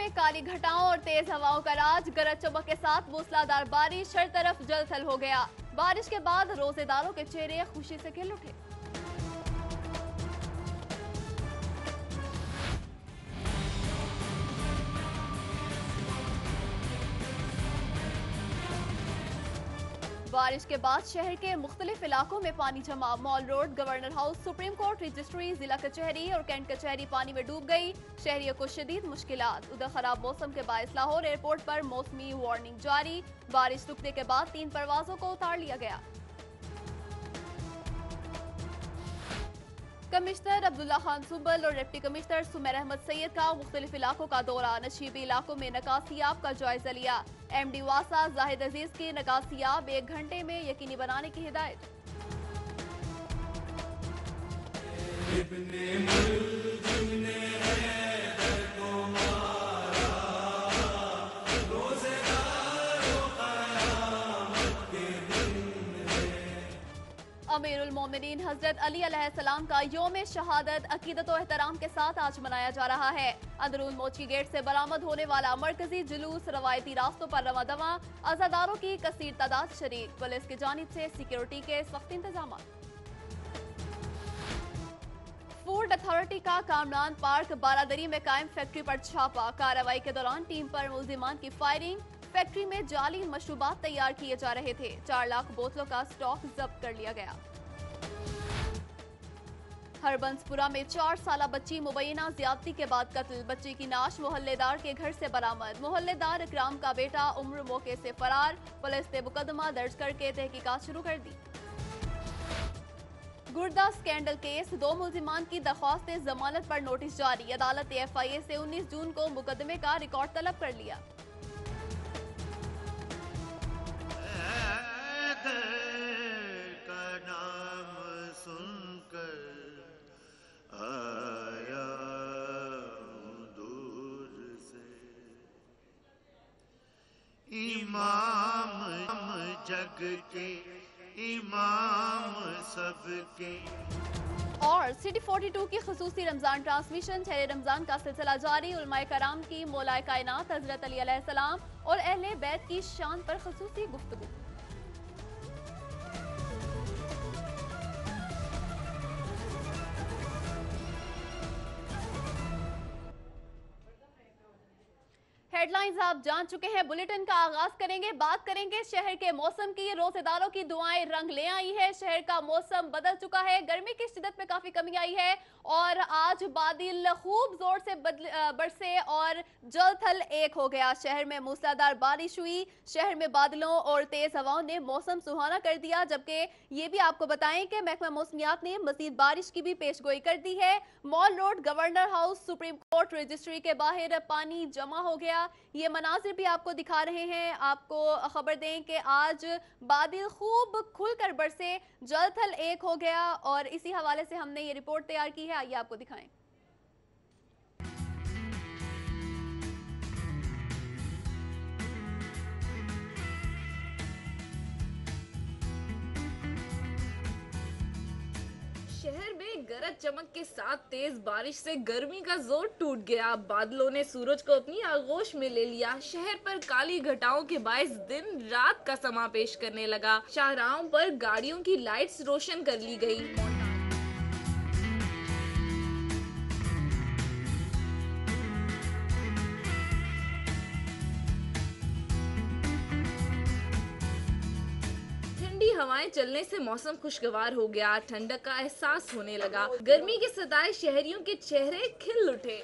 में काली घटाओं और तेज हवाओं का राज। गरज चमक के साथ मूसलाधार बारिश, हर तरफ जल थल हो गया। बारिश के बाद रोजेदारों के चेहरे खुशी से खिल उठे। बारिश के बाद शहर के मुख्तलिफ इलाकों में पानी जमा। Mall road, governor house, supreme court, registry, जिला कचहरी और कैंट कचहरी पानी में डूब गई। शहरियों को शदीद मुश्किलात। उधर खराब मौसम के बायस लाहौर एयरपोर्ट पर मौसमी वार्निंग जारी। बारिश रुकने के बाद 3 परवाजों को उतार लिया गया। कमिश्नर अब्दुल्ला खान सुबल और डिप्टी कमिश्नर सुमेर अहमद सैयद का मुख्तलिफ इलाकों का दौरा। नशीबी इलाकों में नकासियाब का जायजा लिया। MD वासा जाहिद अजीज की नकासियाब 1 घंटे में यकीनी बनाने की हिदायत। अमीरुल मोमिनीन हजरत अली अलैहिस्सलाम का यौम शहादत अकीदत और एहतराम के साथ आज मनाया जा रहा है। अंदरून मोची गेट से बरामद होने वाला मरकजी जुलूस रवायती रास्तों पर रवा दवा। अज़ादारों की कसीर तादाद शरीक। पुलिस की जानिब से सिक्योरिटी के सख्त इंतजाम। फूड अथॉरिटी का कामरान पार्क बारादरी में कायम फैक्ट्री पर छापा। कार्रवाई के दौरान टीम पर मुल्जिमान की फायरिंग। फैक्ट्री में जाली मशरूबात तैयार किए जा रहे थे। 4 लाख बोतलों का स्टॉक जब्त कर लिया गया। हरबंसपुरा में 4 साला बच्ची मुबैना ज्यादती के बाद कत्ल। बच्ची की नाश मोहल्लेदार के घर से बरामद। मोहल्लेदार इकराम का बेटा उम्र मौके से फरार। पुलिस ने मुकदमा दर्ज करके तहकीकात शुरू कर दी। गुर्दा स्कैंडल केस, 2 मुल्जिमान की दरख्वास्त जमानत पर नोटिस जारी। अदालत ने FIA से 19 जून को मुकदमे का रिकॉर्ड तलब कर लिया। इमाम जग के, इमाम सबके। और सिटी 42 की खुसूसी रमजान ट्रांसमिशन। शहर रमजान का सिलसिला जारी। उलमाए कराम की मौलाए कायनात हजरत अली अलैहिस्सलाम और अहले बैत की शान पर खुसूसी गुफ्तगू। हेडलाइंस आप जान चुके हैं। बुलेटिन का आगाज करेंगे। बात करेंगे शहर के मौसम की। रोजेदारों की दुआएं रंग ले आई है। शहर का मौसम बदल चुका है। गर्मी की शिद्दत में काफी कमी आई है और आज बादल खूब जोर से बरसे और जल थल एक हो गया। शहर में मूसलाधार बारिश हुई। शहर में बादलों और तेज हवाओं ने मौसम सुहाना कर दिया। जबकि ये भी आपको बताएं कि महकमा मौसमियात ने मजीद बारिश की भी पेशगोई कर दी है। Mall road, governor house, supreme court, registry के बाहर पानी जमा हो गया। ये मनाजिर भी आपको दिखा रहे हैं। आपको खबर दें कि आज बादल खूब खुलकर बरसे, जल थल एक हो गया और इसी हवाले से हमने ये रिपोर्ट तैयार की है। आइए आपको दिखाएं। शहर में गरज चमक के साथ तेज बारिश से गर्मी का जोर टूट गया। बादलों ने सूरज को अपनी आगोश में ले लिया। शहर पर काली घटाओं के बायस दिन रात का समा पेश करने लगा। शाहराहों पर गाड़ियों की लाइट्स रोशन कर ली गई। हवाएं चलने से मौसम खुशगवार हो गया। ठंडक का एहसास होने लगा। गर्मी के सताए शहरियों के चेहरे खिल उठे।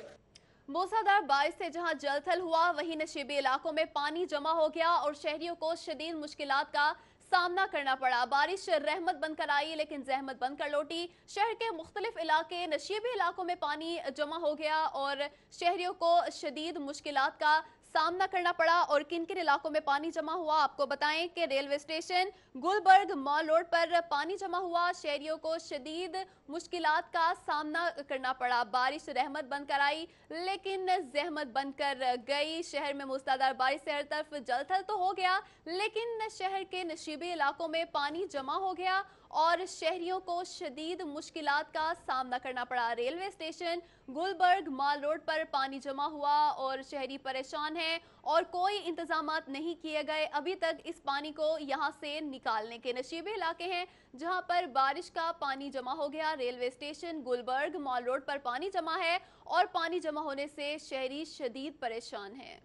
मूसलाधार बारिश से जहां जलथल हुआ, वहीं नशीबी इलाकों में पानी जमा हो गया और शहरियों को शदीद मुश्किलात का सामना करना पड़ा। बारिश रहमत बनकर आई लेकिन जहमत बनकर लौटी। शहर के मुख्तलिफ इलाके, नशीबी इलाकों में पानी जमा हो गया और शहरियों को शदीद मुश्किलात का सामना करना पड़ा। और किन किन इलाकों में पानी जमा हुआ आपको बताएं कि railway station, Gulberg, mall road पर पानी जमा हुआ। शहरियों को शदीद मुश्किलात का सामना करना पड़ा। बारिश रहमत बनकर आई लेकिन जहमत बनकर गई। शहर में मूसलाधार बारिश से हर तरफ जलथल तो हो गया लेकिन शहर के नशीबी इलाकों में पानी जमा हो गया और शहरियों को शदीद मुश्किलात का सामना करना पड़ा। रेलवे स्टेशन गुलबर्ग माल रोड पर पानी जमा हुआ और शहरी परेशान हैं और कोई इंतजामात नहीं किए गए अभी तक इस पानी को यहां से निकालने के। नशीबे इलाके हैं जहां पर बारिश का पानी जमा हो गया। रेलवे स्टेशन गुलबर्ग माल रोड पर पानी जमा है और पानी जमा होने से शहरी शदीद परेशान हैं।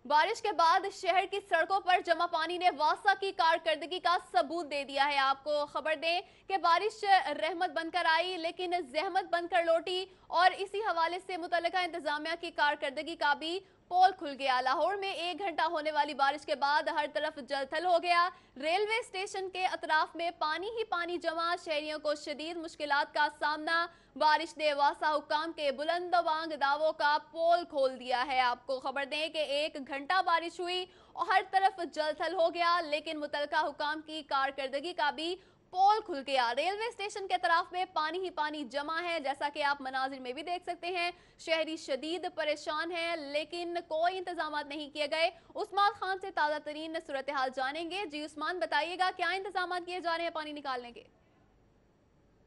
बारिश के बाद शहर की सड़कों पर जमा पानी ने वासा की कारकर्दगी का सबूत दे दिया है। आपको खबर दें कि बारिश रहमत बनकर आई लेकिन जहमत बनकर लौटी और इसी हवाले से मुतल्लिका इंतजामिया की कारकर्दगी का भी पोल खुल गया। लाहौर में 1 घंटा होने वाली बारिश के बाद हर तरफ जलथल हो गया। रेलवे स्टेशन के अतराफ में पानी ही पानी जमा, शहरियों को शदीद मुश्किलात का सामना। बारिश ने वासा हुक्काम के बुलंदवांग दावों का पोल खोल दिया है। आपको खबर दें कि 1 घंटा बारिश हुई और हर तरफ जलथल हो गया लेकिन मुतल्लिका हुक्काम की कारकर्दगी का भी पोल खुल गया। रेलवे स्टेशन के तरफ में पानी ही पानी जमा है, जैसा कि आप मनाजिर में भी देख सकते हैं। शहरी शदीद परेशान हैं लेकिन कोई इंतजाम नहीं किए गए। उस्मान खान से ताज़ा तरीन सूरत हाल जानेंगे। जी उस्मान, बताइएगा क्या इंतजाम किए जा रहे हैं पानी निकालने के?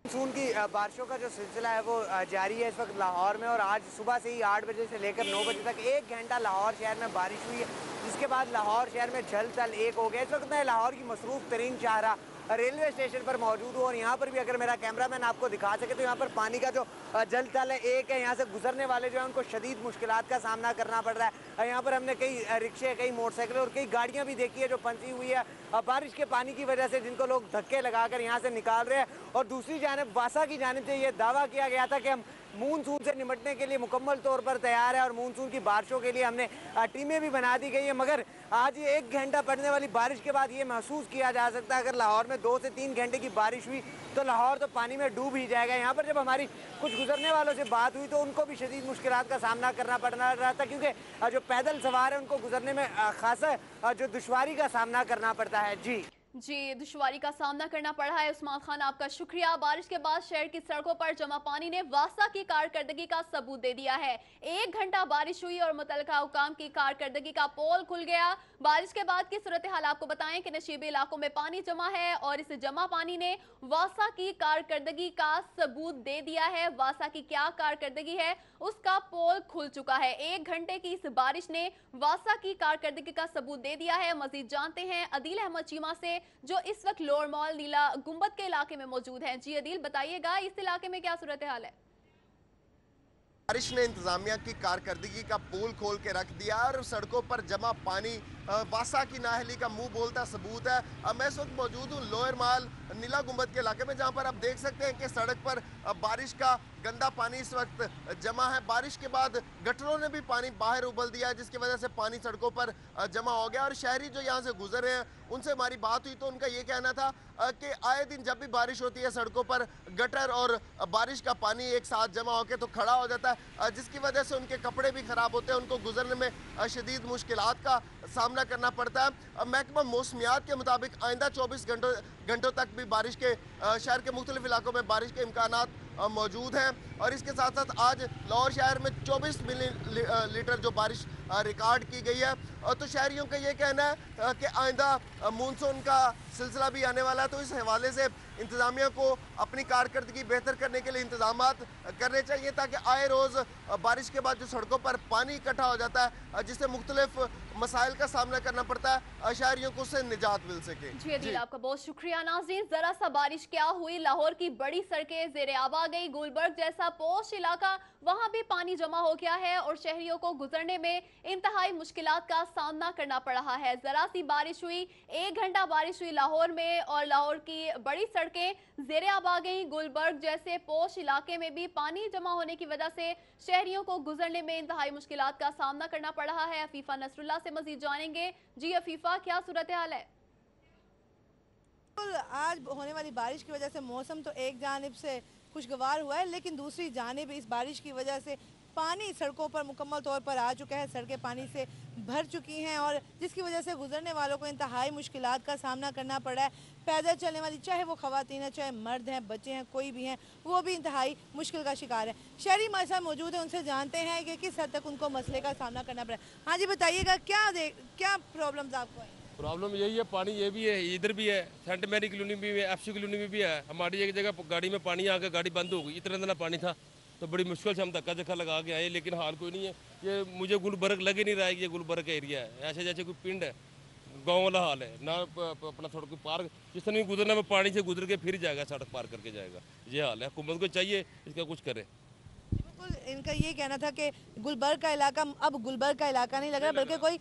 मानसून की बारिशों का जो सिलसिला है वो जारी है इस वक्त लाहौर में, और आज सुबह से ही 8 बजे से लेकर 9 बजे तक 1 घंटा लाहौर शहर में बारिश हुई है, जिसके बाद लाहौर शहर में जल थल एक हो गया। इस वक्त मैं लाहौर की मसरूफ तरीन शाहरा रेलवे स्टेशन पर मौजूद हूँ और यहाँ पर भी अगर मेरा कैमरामैन आपको दिखा सके तो यहाँ पर पानी का जो जल थल है एक है। यहाँ से गुजरने वाले जो है उनको शदीद मुश्किलात का सामना करना पड़ रहा है। यहाँ पर हमने कई रिक्शे, कई मोटरसाइकिल और कई गाड़ियाँ भी देखी है जो फंसी हुई है बारिश के पानी की वजह से, जिनको लोग धक्के लगाकर यहाँ से निकाल रहे हैं। और दूसरी जानिब वासा की जानिब से ये दावा किया गया था कि हम मानसून से निपटने के लिए मुकम्मल तौर पर तैयार है और मानसून की बारिशों के लिए हमने टीमें भी बना दी गई है। मगर आज ये 1 घंटा पड़ने वाली बारिश के बाद ये महसूस किया जा सकता है अगर लाहौर में 2 से 3 घंटे की बारिश हुई तो लाहौर तो पानी में डूब ही जाएगा। यहाँ पर जब हमारी कुछ गुजरने वालों से बात हुई तो उनको भी शदीद मुश्किलात का सामना करना पड़ रहा था, क्योंकि जो पैदल सवार है उनको गुजरने में खासा जो दुश्वारी का सामना करना पड़ता है। जी, दुश्वारी का सामना करना पड़ा है। उस्मान खान, आपका शुक्रिया। बारिश के बाद शहर की सड़कों पर जमा पानी ने वासा की कारकर्दगी का सबूत दे दिया है। 1 घंटा बारिश हुई और मुतल्लिका हुक्काम की कारकर्दगी का पोल खुल गया। बारिश के बाद की सूरत हाल आपको बताएं कि नशीबे इलाकों में पानी जमा है और इस जमा पानी ने वासा की कारकर्दगी का सबूत दे दिया है। वासा की क्या कारकर्दगी है उसका पोल खुल चुका है। 1 घंटे की इस बारिश ने वासा की कारकर्दगी का सबूत दे दिया है। मजीद जानते हैं अदील अहमद चीमा से जो इस वक्त लोअर मॉल नीला गुंबद के इलाके में मौजूद हैं। जी अदील, बताइएगा इस इलाके में क्या सूरत हाल है? बारिश ने इंतजामिया की कारकर्दगी का पोल खोल के रख दिया और सड़कों पर जमा पानी वासा की नाहली का मुंह बोलता सबूत है। मैं इस वक्त मौजूद हूँ लोअर माल नीला गुंबद के इलाके में, जहाँ पर आप देख सकते हैं कि सड़क पर बारिश का गंदा पानी इस वक्त जमा है। बारिश के बाद गटरों ने भी पानी बाहर उबल दिया, जिसकी वजह से पानी सड़कों पर जमा हो गया। और शहरी जो यहाँ से गुजर रहे हैं उनसे हमारी बात हुई तो उनका ये कहना था कि आए दिन जब भी बारिश होती है सड़कों पर गटर और बारिश का पानी एक साथ जमा होकर तो खड़ा हो जाता है, जिसकी वजह से उनके कपड़े भी खराब होते हैं, उनको गुजरने में शदीद मुश्किलात का सामना करना पड़ता है। महकमा मौसमियात के मुताबिक आइंदा 24 घंटों तक भी बारिश के शहर के मुख्तलिफ इलाकों में बारिश के इम्कानात मौजूद हैं। और इसके साथ साथ आज लाहौर शहर में 24 मिलीलीटर जो बारिश रिकॉर्ड की गई है। तो शहरियों का ये कहना है कि आइंदा मानसून का सिलसिला भी आने वाला है, तो इस हवाले से इंतज़ामिया को अपनी कारकर्दगी बेहतर करने के लिए इंतजाम करने चाहिए ताकि आए रोज़ बारिश के बाद जो सड़कों पर पानी इकट्ठा हो जाता है जिससे मुख्तलिफ मसाइल का सामना करना पड़ता है, शहरियों को उससे निजात मिल सके। जी अदील, आपका बहुत शुक्रिया। नाज़रीन, जरा सा बारिश क्या हुई, लाहौर की बड़ी सड़कें ज़ेरे आब आ गई। गुलबर्ग जैसा पोश इलाका, वहां भी पानी जमा हो गया है और शहरियों को गुजरने में इंतहाई मुश्किलात का सामना करना पड़ रहा है। जरा सी बारिश हुई, 1 घंटा बारिश हुई लाहौर में और लाहौर की बड़ी सड़कें ज़ेरे आब आ गई। गुलबर्ग जैसे पोश इलाके में भी पानी जमा होने की वजह से शहरियों को गुजरने में इंतहाई मुश्किलात का सामना करना पड़ रहा है। अफीफा नसरुल्लाह से मजीद जानेंगे। जी अफीफा, क्या सूरत हाल है? आज होने वाली बारिश की वजह से मौसम तो एक जानिब से खुशगवार हुआ है, लेकिन दूसरी जानिब इस बारिश की वजह से पानी सड़कों पर मुकम्मल तौर पर आ चुका है, सड़कें पानी से भर चुकी हैं और जिसकी वजह से गुजरने वालों को इंतहाई मुश्किलात का सामना करना पड़ रहा है। पैदल चलने वाली, चाहे वो ख़वातीन हैं, चाहे मर्द हैं, बच्चे हैं, कोई भी हैं, वो भी इंतहाई मुश्किल का शिकार है। शहरी हमारे साथ मौजूद है, उनसे जानते हैं कि किस हद तक उनको मसले का सामना करना पड़ा है। हाँ जी, बताइएगा क्या प्रॉब्लम्स आपको हैं? प्रॉब्लम यही है, पानी ये भी है, इधर भी है, सेंट मैरी कॉलोनी में भी है, एफसी कॉलोनी में भी है। हमारी एक जगह गाड़ी में पानी आकर गाड़ी बंद हो गई, इतना इतना पानी था तो बड़ी मुश्किल से हम धक्का धक्का लगा के आए, लेकिन हाल कोई नहीं है। ये मुझे गुलबर्ग लग ही नहीं रहा है कि ये गुलबर्ग का एरिया है, ऐसे जैसे कोई पिंड है, गाँव वाला हाल है ना। अपना सड़क पार जिस तरह गुजरना में पानी से गुजर के फिर जाएगा, सड़क पार करके जाएगा, ये हाल है। हुकूमत को चाहिए इसका कुछ करे। बिल्कुल, इनका ये कहना था कि गुलबर्ग का इलाका अब गुलबर्ग का इलाका नहीं लग रहा बल्कि कोई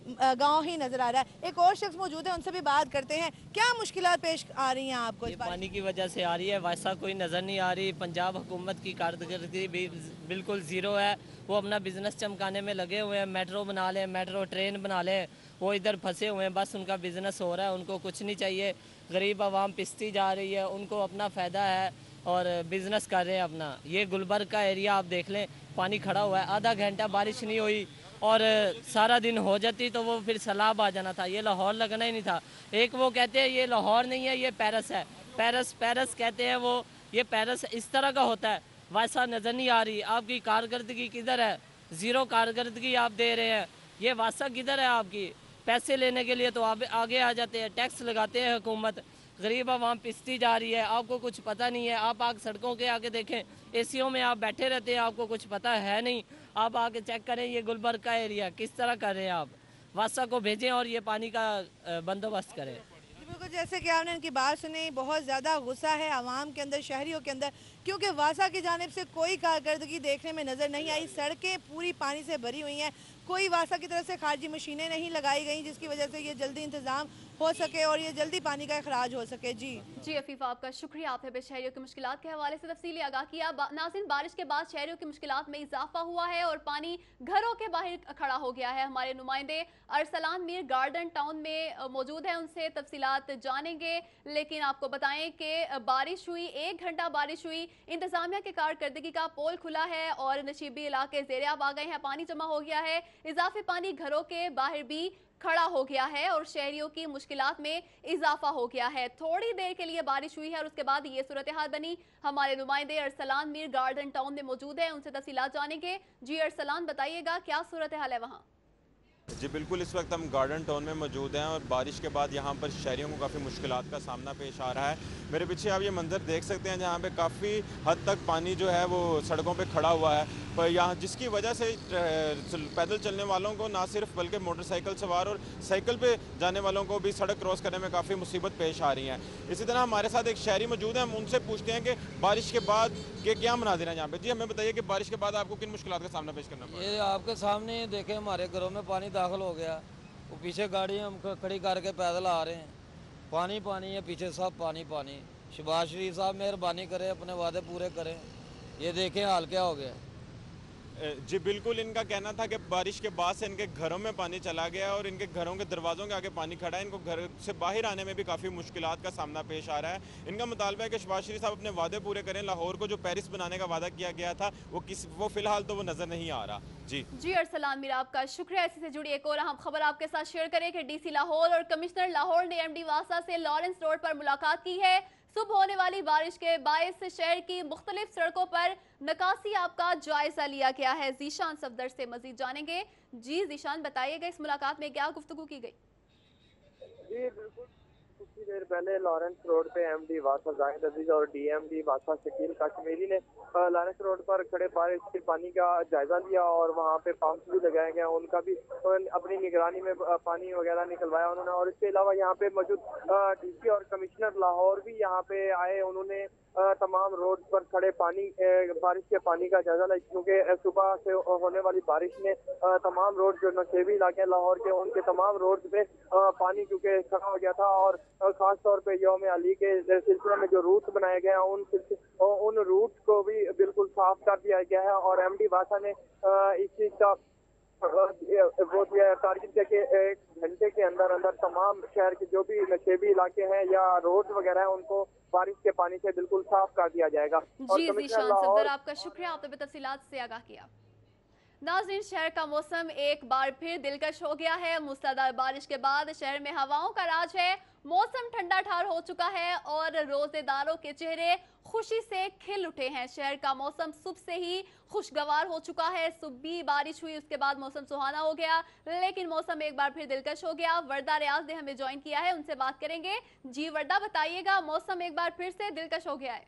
गांव ही नजर आ रहा है। एक और शख्स मौजूद है, उनसे भी बात करते हैं। क्या मुश्किलात पेश आ रही हैं आपको? ये पानी की वजह से आ रही है, वैसा कोई नज़र नहीं आ रही। पंजाब हुकूमत की कारकर्दगी भी बिल्कुल ज़ीरो है। वो अपना बिजनेस चमकाने में लगे हुए हैं, मेट्रो बना लें, मेट्रो ट्रेन बना लें, वो इधर फंसे हुए हैं, बस उनका बिजनेस हो रहा है, उनको कुछ नहीं चाहिए। गरीब आवाम पिसती जा रही है, उनको अपना फ़ायदा है और बिज़नेस कर रहे हैं अपना। ये गुलबर्ग का एरिया आप देख लें, पानी खड़ा हुआ है, आधा घंटा बारिश नहीं हुई और सारा दिन हो जाती तो वो फिर सैलाब आ जाना था, ये लाहौर लगना ही नहीं था। एक वो कहते हैं ये लाहौर नहीं है, ये पेरिस है, पेरिस कहते हैं वो, ये पेरिस इस तरह का होता है, वैसा नज़र नहीं आ रही। आपकी कारकर्दगी किधर है? ज़ीरो कारकर्दगी आप दे रहे हैं। ये वासा किधर है आपकी? पैसे लेने के लिए तो आप आगे आ जाते हैं, टैक्स लगाते हैं हुकूमत, गरीब आवाम पिसती जा रही है, आपको कुछ पता नहीं है। आप आगे सड़कों के आगे देखें, एसीओ में आप बैठे रहते हैं, आपको कुछ पता है नहीं। आप आके चेक करें ये गुलबर्ग का एरिया किस तरह कर रहे हैं आप। वासा को भेजें और ये पानी का बंदोबस्त करें। बिल्कुल, जैसे कि आपने इनकी बात सुनी, बहुत ज़्यादा गुस्सा है आवाम के अंदर, शहरियों के अंदर, क्योंकि वासा की जानिब से कोई कारकर्दगी देखने में नज़र नहीं आई। सड़कें पूरी पानी से भरी हुई हैं, कोई वासा की तरफ से खारजी मशीनें नहीं लगाई गई जिसकी वजह से ये जल्दी इंतज़ाम हो सके और ये जल्दी पानी का अखराज हो सके। जी अफीफ़ा, आपका शुक्रिया, आपने भी शहरियों की मुश्किलात के हवाले से तफसीली आगाह किया। नाज़रीन, बारिश के बाद शहरियों की मुश्किलात में इजाफा हुआ है और पानी घरों के बाहर खड़ा हो गया है। हमारे नुमाइंदे अरसलान मीर गार्डन टाउन में मौजूद हैं, उनसे तफसीलात जानेंगे। लेकिन आपको बताएं कि बारिश हुई, 1 घंटा बारिश हुई, इंतजामिया की कारकर्दगी का पोल खुला है और नशीबी इलाके ज़ेर-ए-आब आ गए हैं, पानी जमा हो गया है, इजाफी पानी घरों के बाहर भी खड़ा हो गया है और शहरियों की मुश्किलात में इजाफा हो गया है। थोड़ी देर के लिए बारिश हुई है और उसके बाद ये सूरत हाल बनी। हमारे नुमाइंदे अरसलान मीर गार्डन टाउन में मौजूद है, उनसे तफसीलात जानेंगे। जी अरसलान, बताइएगा क्या सूरत हाल है वहाँ? जी बिल्कुल, इस वक्त हम गार्डन टाउन में मौजूद हैं और बारिश के बाद यहाँ पर शहरियों को काफ़ी मुश्किलात का सामना पेश आ रहा है। मेरे पीछे आप ये मंजर देख सकते हैं जहाँ पे काफ़ी हद तक पानी जो है वो सड़कों पे खड़ा हुआ है, पर यहाँ जिसकी वजह से पैदल चलने वालों को ना सिर्फ बल्कि मोटरसाइकिल सवार और साइकिल पे जाने वालों को भी सड़क क्रॉस करने में काफ़ी मुसीबत पेश आ रही है। इसी तरह हमारे साथ एक शहरी मौजूद है, हम उनसे पूछते हैं कि बारिश के बाद के क्या मनाज़िर हैं यहाँ पे। जी हमें बताइए कि बारिश के बाद आपको किन मुश्किलात का सामना पेश करना पड़ा? ये आपके सामने देखे, हमारे घरों में पानी दाखिल हो गया, वो पीछे गाड़ी हम खड़ी करके पैदल आ रहे हैं, पानी पानी है पीछे, सब पानी पानी। शहबाज शरीफ साहब मेहरबानी करें, अपने वादे पूरे करें। ये देखें हाल क्या हो गया। जी बिल्कुल, इनका कहना था कि बारिश के बाद से इनके घरों में पानी चला गया और इनके घरों के दरवाज़ों के आगे पानी खड़ा है, इनको घर से बाहर आने में भी काफ़ी मुश्किलात का सामना पेश आ रहा है। इनका मुतालबा है कि शहबाज शरीफ साहब अपने वादे पूरे करें। लाहौर को जो पेरिस बनाने का वादा किया गया था वो फ़िलहाल तो वो नज़र नहीं आ रहा। जी अरसलान मीर, आपका शुक्रिया। इसी से जुड़ी एक और अहम खबर आपके साथ शेयर करें कि DC लाहौर और कमिश्नर लाहौर ने MD वासा से लॉरेंस रोड पर मुलाकात की है। सुबह होने वाली बारिश के बायस शहर की मुख्तलिफ सड़कों पर नकासी आपका जायजा लिया गया है। जीशान सफदर से मजीद जानेंगे। जी जीशान, बताइएगा इस मुलाकात में क्या गुफ्तगू की गई? जी बिल्कुल, कुछ देर पहले लॉरेंस रोड पे MD वासा जाहिद अजीज और DMD वासा शकील कश्मीरी ने लॉरेंस रोड पर खड़े बारिश के पानी का जायजा लिया और वहाँ पे पंप भी लगाए गए, उनका भी अपनी निगरानी में पानी वगैरह निकलवाया उन्होंने। और इसके अलावा यहाँ पे मौजूद DC और कमिश्नर लाहौर भी यहाँ पे आए, उन्होंने तमाम रोड पर खड़े पानी बारिश के पानी का जायजा लिया, क्योंकि सुबह से होने वाली बारिश ने तमाम रोड जो नशेबी इलाके लाहौर के उनके तमाम रोड पे पानी क्योंकि खड़ा हो गया था। और खास तौर पे यौम अली के सिलसिले में जो रूट बनाए गए हैं उन रूट को भी बिल्कुल साफ कर दिया गया है। और MD वासा ने इस चीज का वो टारगेट किया कि 1 घंटे के अंदर अंदर तमाम शहर के जो भी नशेबी इलाके हैं या रोड वगैरह हैं उनको बारिश के पानी से बिल्कुल साफ कर दिया जाएगा। जी जीशान सफदर, आपका शुक्रिया, आपने तफसीलात से आगाह किया। नाज़रीन, शहर का मौसम एक बार फिर दिलकश हो गया है। मूसलाधार बारिश के बाद शहर में हवाओं का राज है। मौसम ठंडा ठार हो चुका है और रोजेदारों के चेहरे खुशी से खिल उठे हैं। शहर का मौसम सुबह से ही खुशगवार हो चुका है। सुबह भी बारिश हुई, उसके बाद मौसम सुहाना हो गया, लेकिन मौसम एक बार फिर दिलकश हो गया। वर्दा रियाज ने हमें ज्वाइन किया है, उनसे बात करेंगे। जी वर्दा, बताइएगा, मौसम एक बार फिर से दिलकश हो गया है।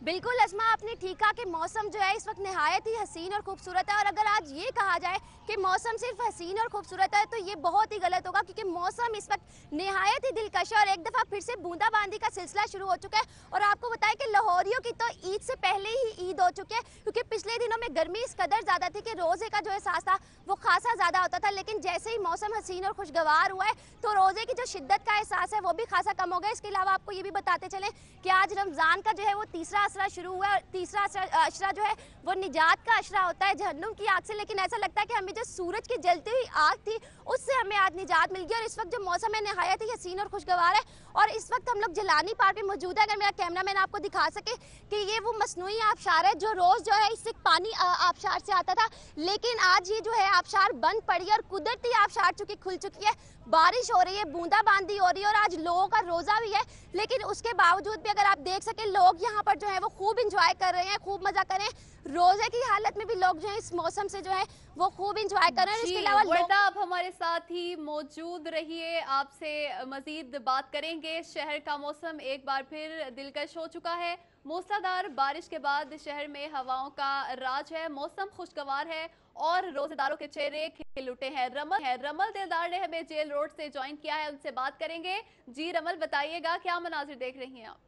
बिल्कुल अस्मा, आपने ठीक कहा कि मौसम जो है इस वक्त नहायत ही हसीन और खूबसूरत है। और अगर आज ये कहा जाए कि मौसम सिर्फ हसीन और खूबसूरत है तो ये बहुत ही गलत होगा, क्योंकि मौसम इस वक्त नहायत ही दिलकश है और एक दफ़ा फिर से बूंदाबांदी का सिलसिला शुरू हो चुका है। और आपको बताएं कि लाहौरियों की तो ईद से पहले ही ईद हो चुकी है, क्योंकि पिछले दिनों में गर्मी इस कदर ज़्यादा थी कि रोज़े का जो एहसास था वो खासा ज़्यादा होता था। लेकिन जैसे ही मौसम हसीन और खुशगवार हुआ है तो रोज़े की जो शिद्दत का एहसास है वो भी खासा कम हो गया। इसके अलावा आपको ये भी बताते चलें कि आज रमज़ान का जो है वो तीसरा अशरा शुरू हुआ है। तीसरा अशरा जो है वो निजात का अशरा होता है जहन्नुम की आग से, लेकिन ऐसा लगता है कि हमें जो सूरज की जलती हुई आग थी उससे हमें आज निजात मिल गई। और इस वक्त जो मौसम है नहायत ही हसीन और खुशगवार है। और इस वक्त हम लोग जलानी पार्क में मौजूद है। अगर मेरा कैमरामैन आपको दिखा सके कि ये वो मसनूई आबशार है जो रोज़ जो है इससे पानी आबशार से आता था, लेकिन आज ये जो है आबशार बंद पड़ी है और कुदरती आबशार चूंकि खुल चुकी है। बारिश हो रही है, बूंदाबांदी हो रही है और आज लोगों का रोज़ा भी है, लेकिन उसके बावजूद भी अगर आप देख सकें लोग यहाँ पर जो है वो खूब इंजॉय कर रहे हैं, खूब मजा कर रहे हैं। रोजे की हालत में भी लोग जो है इस मौसम से जो है वो खूब इंजॉय कर रहे हैं। इसके अलावा वर्दा, आप हमारे साथ ही मौजूद रहिए, आपसे मजीद बात करेंगे। शहर का मौसम एक बार फिर दिलकश हो चुका है। मूसलाधार बारिश के बाद शहर में हवाओं का राज है, मौसम खुशगवार है और रोजेदारों के चेहरे खिल उठे हैं। रमल दिलदार ने हमें जेल रोड से ज्वाइन किया है, उनसे बात करेंगे। जी रमल, बताइएगा क्या मनाजिर देख रही हैं आप?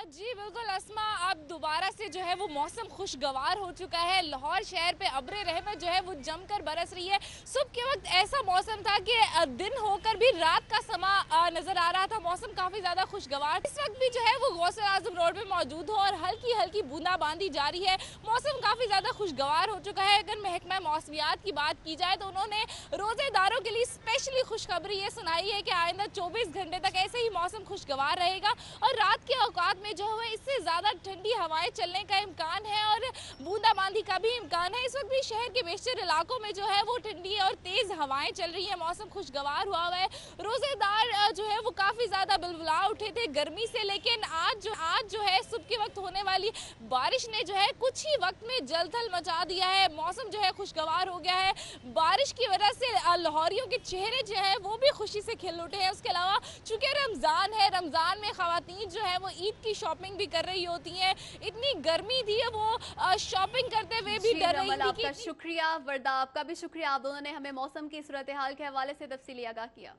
जी बिल्कुल अस्मा, अब दोबारा से जो है वो मौसम खुशगवार हो चुका है। लाहौर शहर पे अब्रे रहमत जो है वो जमकर बरस रही है। सुबह के वक्त ऐसा मौसम था कि दिन होकर भी रात का समा नजर आ रहा था। मौसम काफी ज्यादा खुशगवार। इस वक्त भी जो है वो गौसे आजम रोड पे मौजूद हो और हल्की हल्की बूंदाबांदी जारी है। मौसम काफी ज्यादा खुशगवार हो चुका है। अगर महकमा मौसमियात की बात की जाए तो उन्होंने रोजेदारों के लिए स्पेशली खुशखबरी ये सुनाई है कि आइंदा 24 घंटे तक ऐसे ही मौसम खुशगवार रहेगा और रात के औकात में जो है इससे ज्यादा ठंडी हवाएं चलने का इम्कान है और बूंदाबांदी का भी इम्कान है। इस वक्त भी शहर के बेशतर इलाकों में जो है वो ठंडी और तेज हवाएं चल रही है। मौसम खुशगवार हुआ है। रोजेदार जो है वो काफी ज्यादा बिलबुला उठे थे गर्मी से, लेकिन आज जो है सुबह के वक्त होने वाली बारिश ने जो है कुछ ही वक्त में जलथल मचा दिया है। मौसम जो है खुशगवार हो गया है। बारिश की वजह से लाहौरियों के चेहरे जो है वो भी खुशी से खिल उठे हैं। उसके अलावा चूंकि रमजान है, रमजान में खवातीन जो है वो ईद की शॉपिंग भी कर रही होती हैं। इतनी गर्मी थी वो शॉपिंग करते हुए भी डर रही थी। आपका शुक्रिया। वर्दा, आपका भी शुक्रिया, आप दोनों ने हमें मौसम की सूरत हाल के हवाले से तफसीली आगाह किया।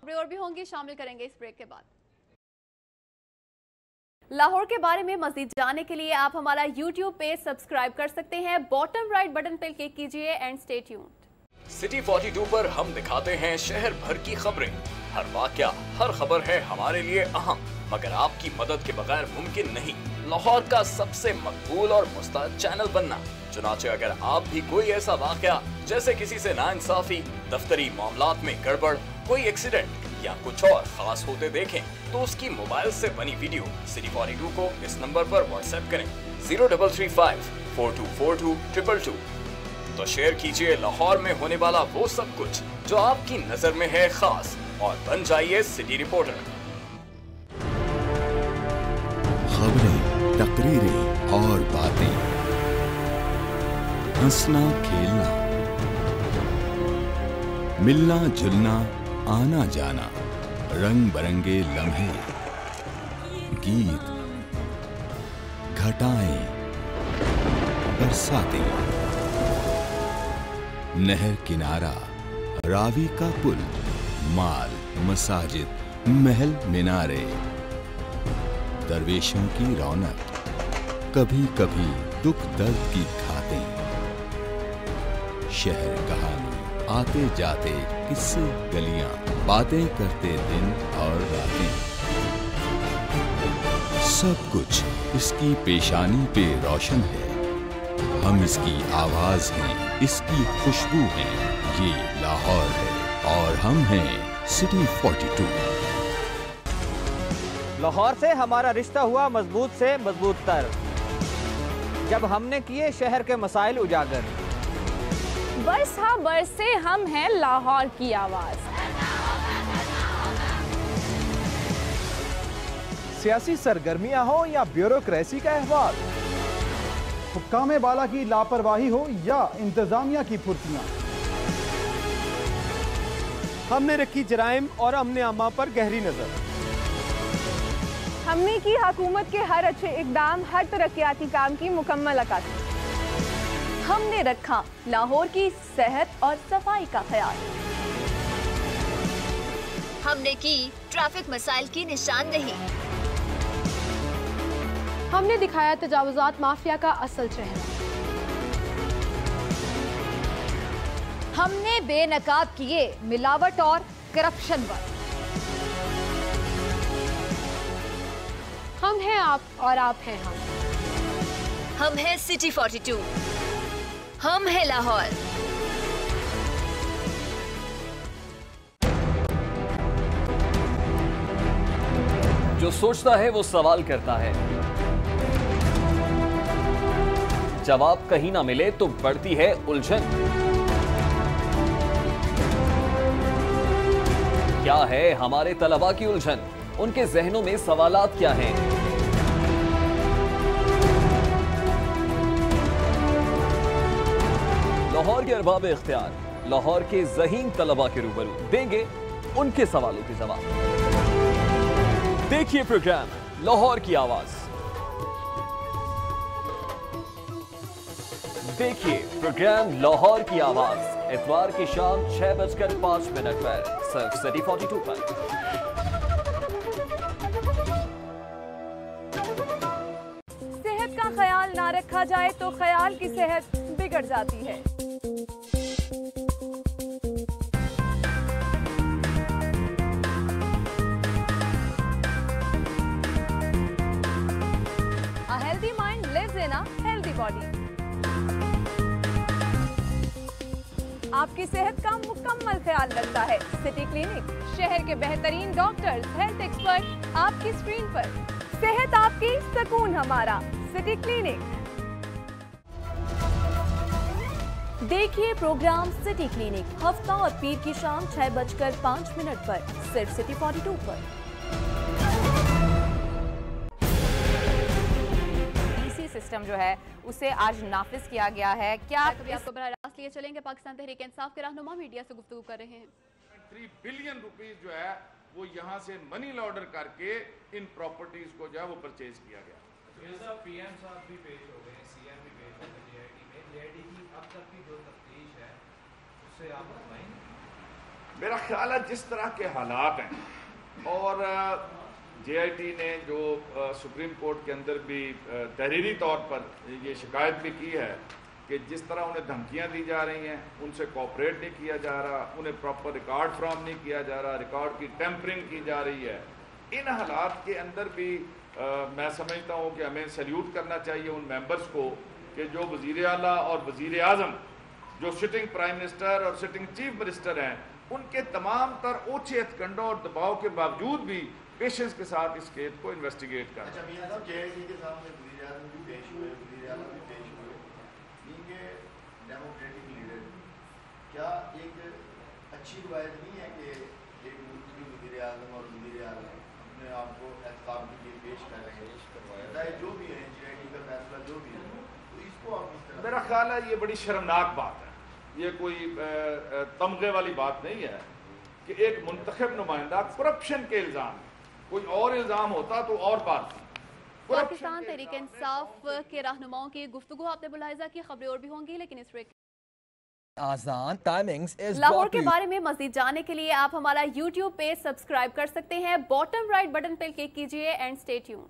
और भी होंगी, शामिल करेंगे इस ब्रेक के बाद। लाहौर के बारे में मजीद जानने के लिए आप हमारा YouTube पेज सब्सक्राइब कर सकते हैं। बॉटम राइट बटन पर क्लिक कीजिए एंड स्टे ट्यून्ड। सिटी 42 पर हम दिखाते हैं शहर भर की खबरें। हर वाकया, हर खबर है हमारे लिए अहम, मगर आपकी मदद के बगैर मुमकिन नहीं लाहौर का सबसे मकबूल और मुस्तैद चैनल बनना। चुनाचे अगर आप भी कोई ऐसा वाकया जैसे किसी से नाइंसाफी, दफ्तरी मामलात में गड़बड़, कोई एक्सीडेंट या कुछ और खास होते देखें तो उसकी मोबाइल से बनी वीडियो सिटी 42 को इस नंबर पर व्हाट्सएप करें 0335 4242 222। तो शेयर कीजिए लाहौर में होने वाला वो सब कुछ जो आपकी नजर में है खास और बन जाइए सिटी रिपोर्टर। खबरें, तकरीरें और बातें, हंसना खेलना, मिलना जुलना, आना जाना, रंग बरंगे लम्हे, गीत, घटाएं, बरसातें, नहर किनारा, रावी का पुल, माल, मसाजिद, महल मीनारे, दरवेशों की रौनक, कभी कभी दुख दर्द की खातें, शहर कहानी, आते जाते किस्से गलियां, बातें करते दिन और रातें, सब कुछ इसकी पेशानी पे रोशन है। हम इसकी आवाज हैं, इसकी खुशबू है। ये लाहौर है और हम हैं सिटी 42। लाहौर से हमारा रिश्ता हुआ मजबूत से मजबूत तर। जब हमने किए शहर के मसाइल उजागर। बरस हाँ बरसे हम हैं लाहौर की आवाज। सियासी सरगर्मियां हो या ब्यूरोक्रेसी का अहवाल, हुक्काम बाला की लापरवाही हो या इंतजामिया की फुर्तियां, हमने रखी जराइम और अमने अम्मा पर गहरी नजर। हमने की हुकूमत के हर अच्छे इकदाम, हर तरक्याती काम की मुकम्मल अक्कासी। हमने रखा लाहौर की सेहत और सफाई का ख्याल। हमने की ट्रैफिक मसाइल की निशानदेही। हमने दिखाया तजावुजात माफिया का असल चेहरा। हमने बेनकाब किए मिलावट और करप्शन पर। हम हैं आप और आप हैं हम। हम हैं सिटी 42, हम हैं लाहौर। जो सोचता है वो सवाल करता है, जवाब कहीं ना मिले तो बढ़ती है उलझन। क्या है हमारे तलबा की उलझन? उनके जहनों में सवालात क्या हैं? लाहौर के अरबाब इख्तियार, लाहौर के ज़हीन तलबा के रूबरू देंगे उनके सवालों के जवाब। देखिए प्रोग्राम लाहौर की आवाज। देखिए प्रोग्राम लाहौर की आवाज इतवार की शाम 6:05 पर सिर्फ सिटी 42 पर। सेहत का ख्याल ना रखा जाए तो ख्याल की सेहत बिगड़ जाती है। A healthy mind lives in a healthy body. आपकी सेहत का मुकम्मल ख्याल रखता है सिटी क्लिनिक। शहर के बेहतरीन डॉक्टर्स, हेल्थ एक्सपर्ट आपकी स्क्रीन पर। सेहत आपकी, सुकून हमारा, सिटी क्लिनिक। देखिए प्रोग्राम सिटी क्लिनिक हफ्ता और पीर की शाम 6:05 पर सिर्फ सिटी 42 पर। सिस्टम जो है उसे आज नाफिज किया गया है। क्या आपको बराह रास्त लिए चलेंगे? पाकिस्तान तहरीक इंसाफ के रहनुमा मीडिया से गुफ्तगू कर रहे हैं। 3 बिलियन रुपीस जो है वो यहाँ से मनी लॉन्डर करके इन प्रॉपर्टीज को जो है वो परचेज किया गया। पीएम साहब भी पेश हो गए, सीएम भी पेश हो गए जेआईटी में। जेआईटी की अब तक की जो तफ्तीश है उससे आप बताएंगे? मेरा ख्याल है जिस तरह के हालात हैं और जेआईटी ने जो सुप्रीम कोर्ट के अंदर भी तहरीरी तौर पर ये शिकायत भी की है कि जिस तरह उन्हें धमकियां दी जा रही हैं, उनसे कोऑपरेट नहीं किया जा रहा, उन्हें प्रॉपर रिकॉर्ड फ्राहम नहीं किया जा रहा, रिकॉर्ड की टेम्परिंग की जा रही है। इन हालात के अंदर भी मैं समझता हूँ कि हमें सैल्यूट करना चाहिए उन मेंबर्स को कि जो वज़ीर आला और वज़ीर आज़म, जो सिटिंग प्राइम मिनिस्टर और सिटिंग चीफ मिनिस्टर हैं, उनके तमाम तर ओछे हथकंडों और दबाव के बावजूद भी पेशेंस के साथ इस केस को इन्वेस्टिगेट कर। अच्छा मियां साहब, जेआईटी के सामने वज़ीर आज़म भी पेश हुए, वज़ीर आला भी पेश हुए, इनके डेमोक्रेटिक लीडर, क्या एक अच्छी रवायत नहीं है कि एक मुल्क के वज़ीर आज़म और वज़ीर आला अपने आप को एहतसाब के लिए पेश कर रहे हैं, चाहे जो भी है जेआईटी का फैसला जो भी है, तो इसको आप इस तरह? मेरा ख्याल है ये बड़ी शर्मनाक बात है। ये कोई तमगे वाली बात नहीं है कि एक मुंतखब नुमाइंदा करप्शन के इल्ज़ाम, कोई और इल्जाम होता तो और बात थी। पाकिस्तान तहरीक इंसाफ के रहनुमाओं की गुफ्तगू आपने मुलाहिजा की। खबरें और भी होंगी लेकिन इस ब्रेक आसान टाइमिंग्स इज लाहौर के बारे में मज़ीद जानने के लिए आप हमारा YouTube पेज सब्सक्राइब कर सकते हैं। बॉटम राइट बटन पर क्लिक कीजिए एंड स्टे ट्यून्ड।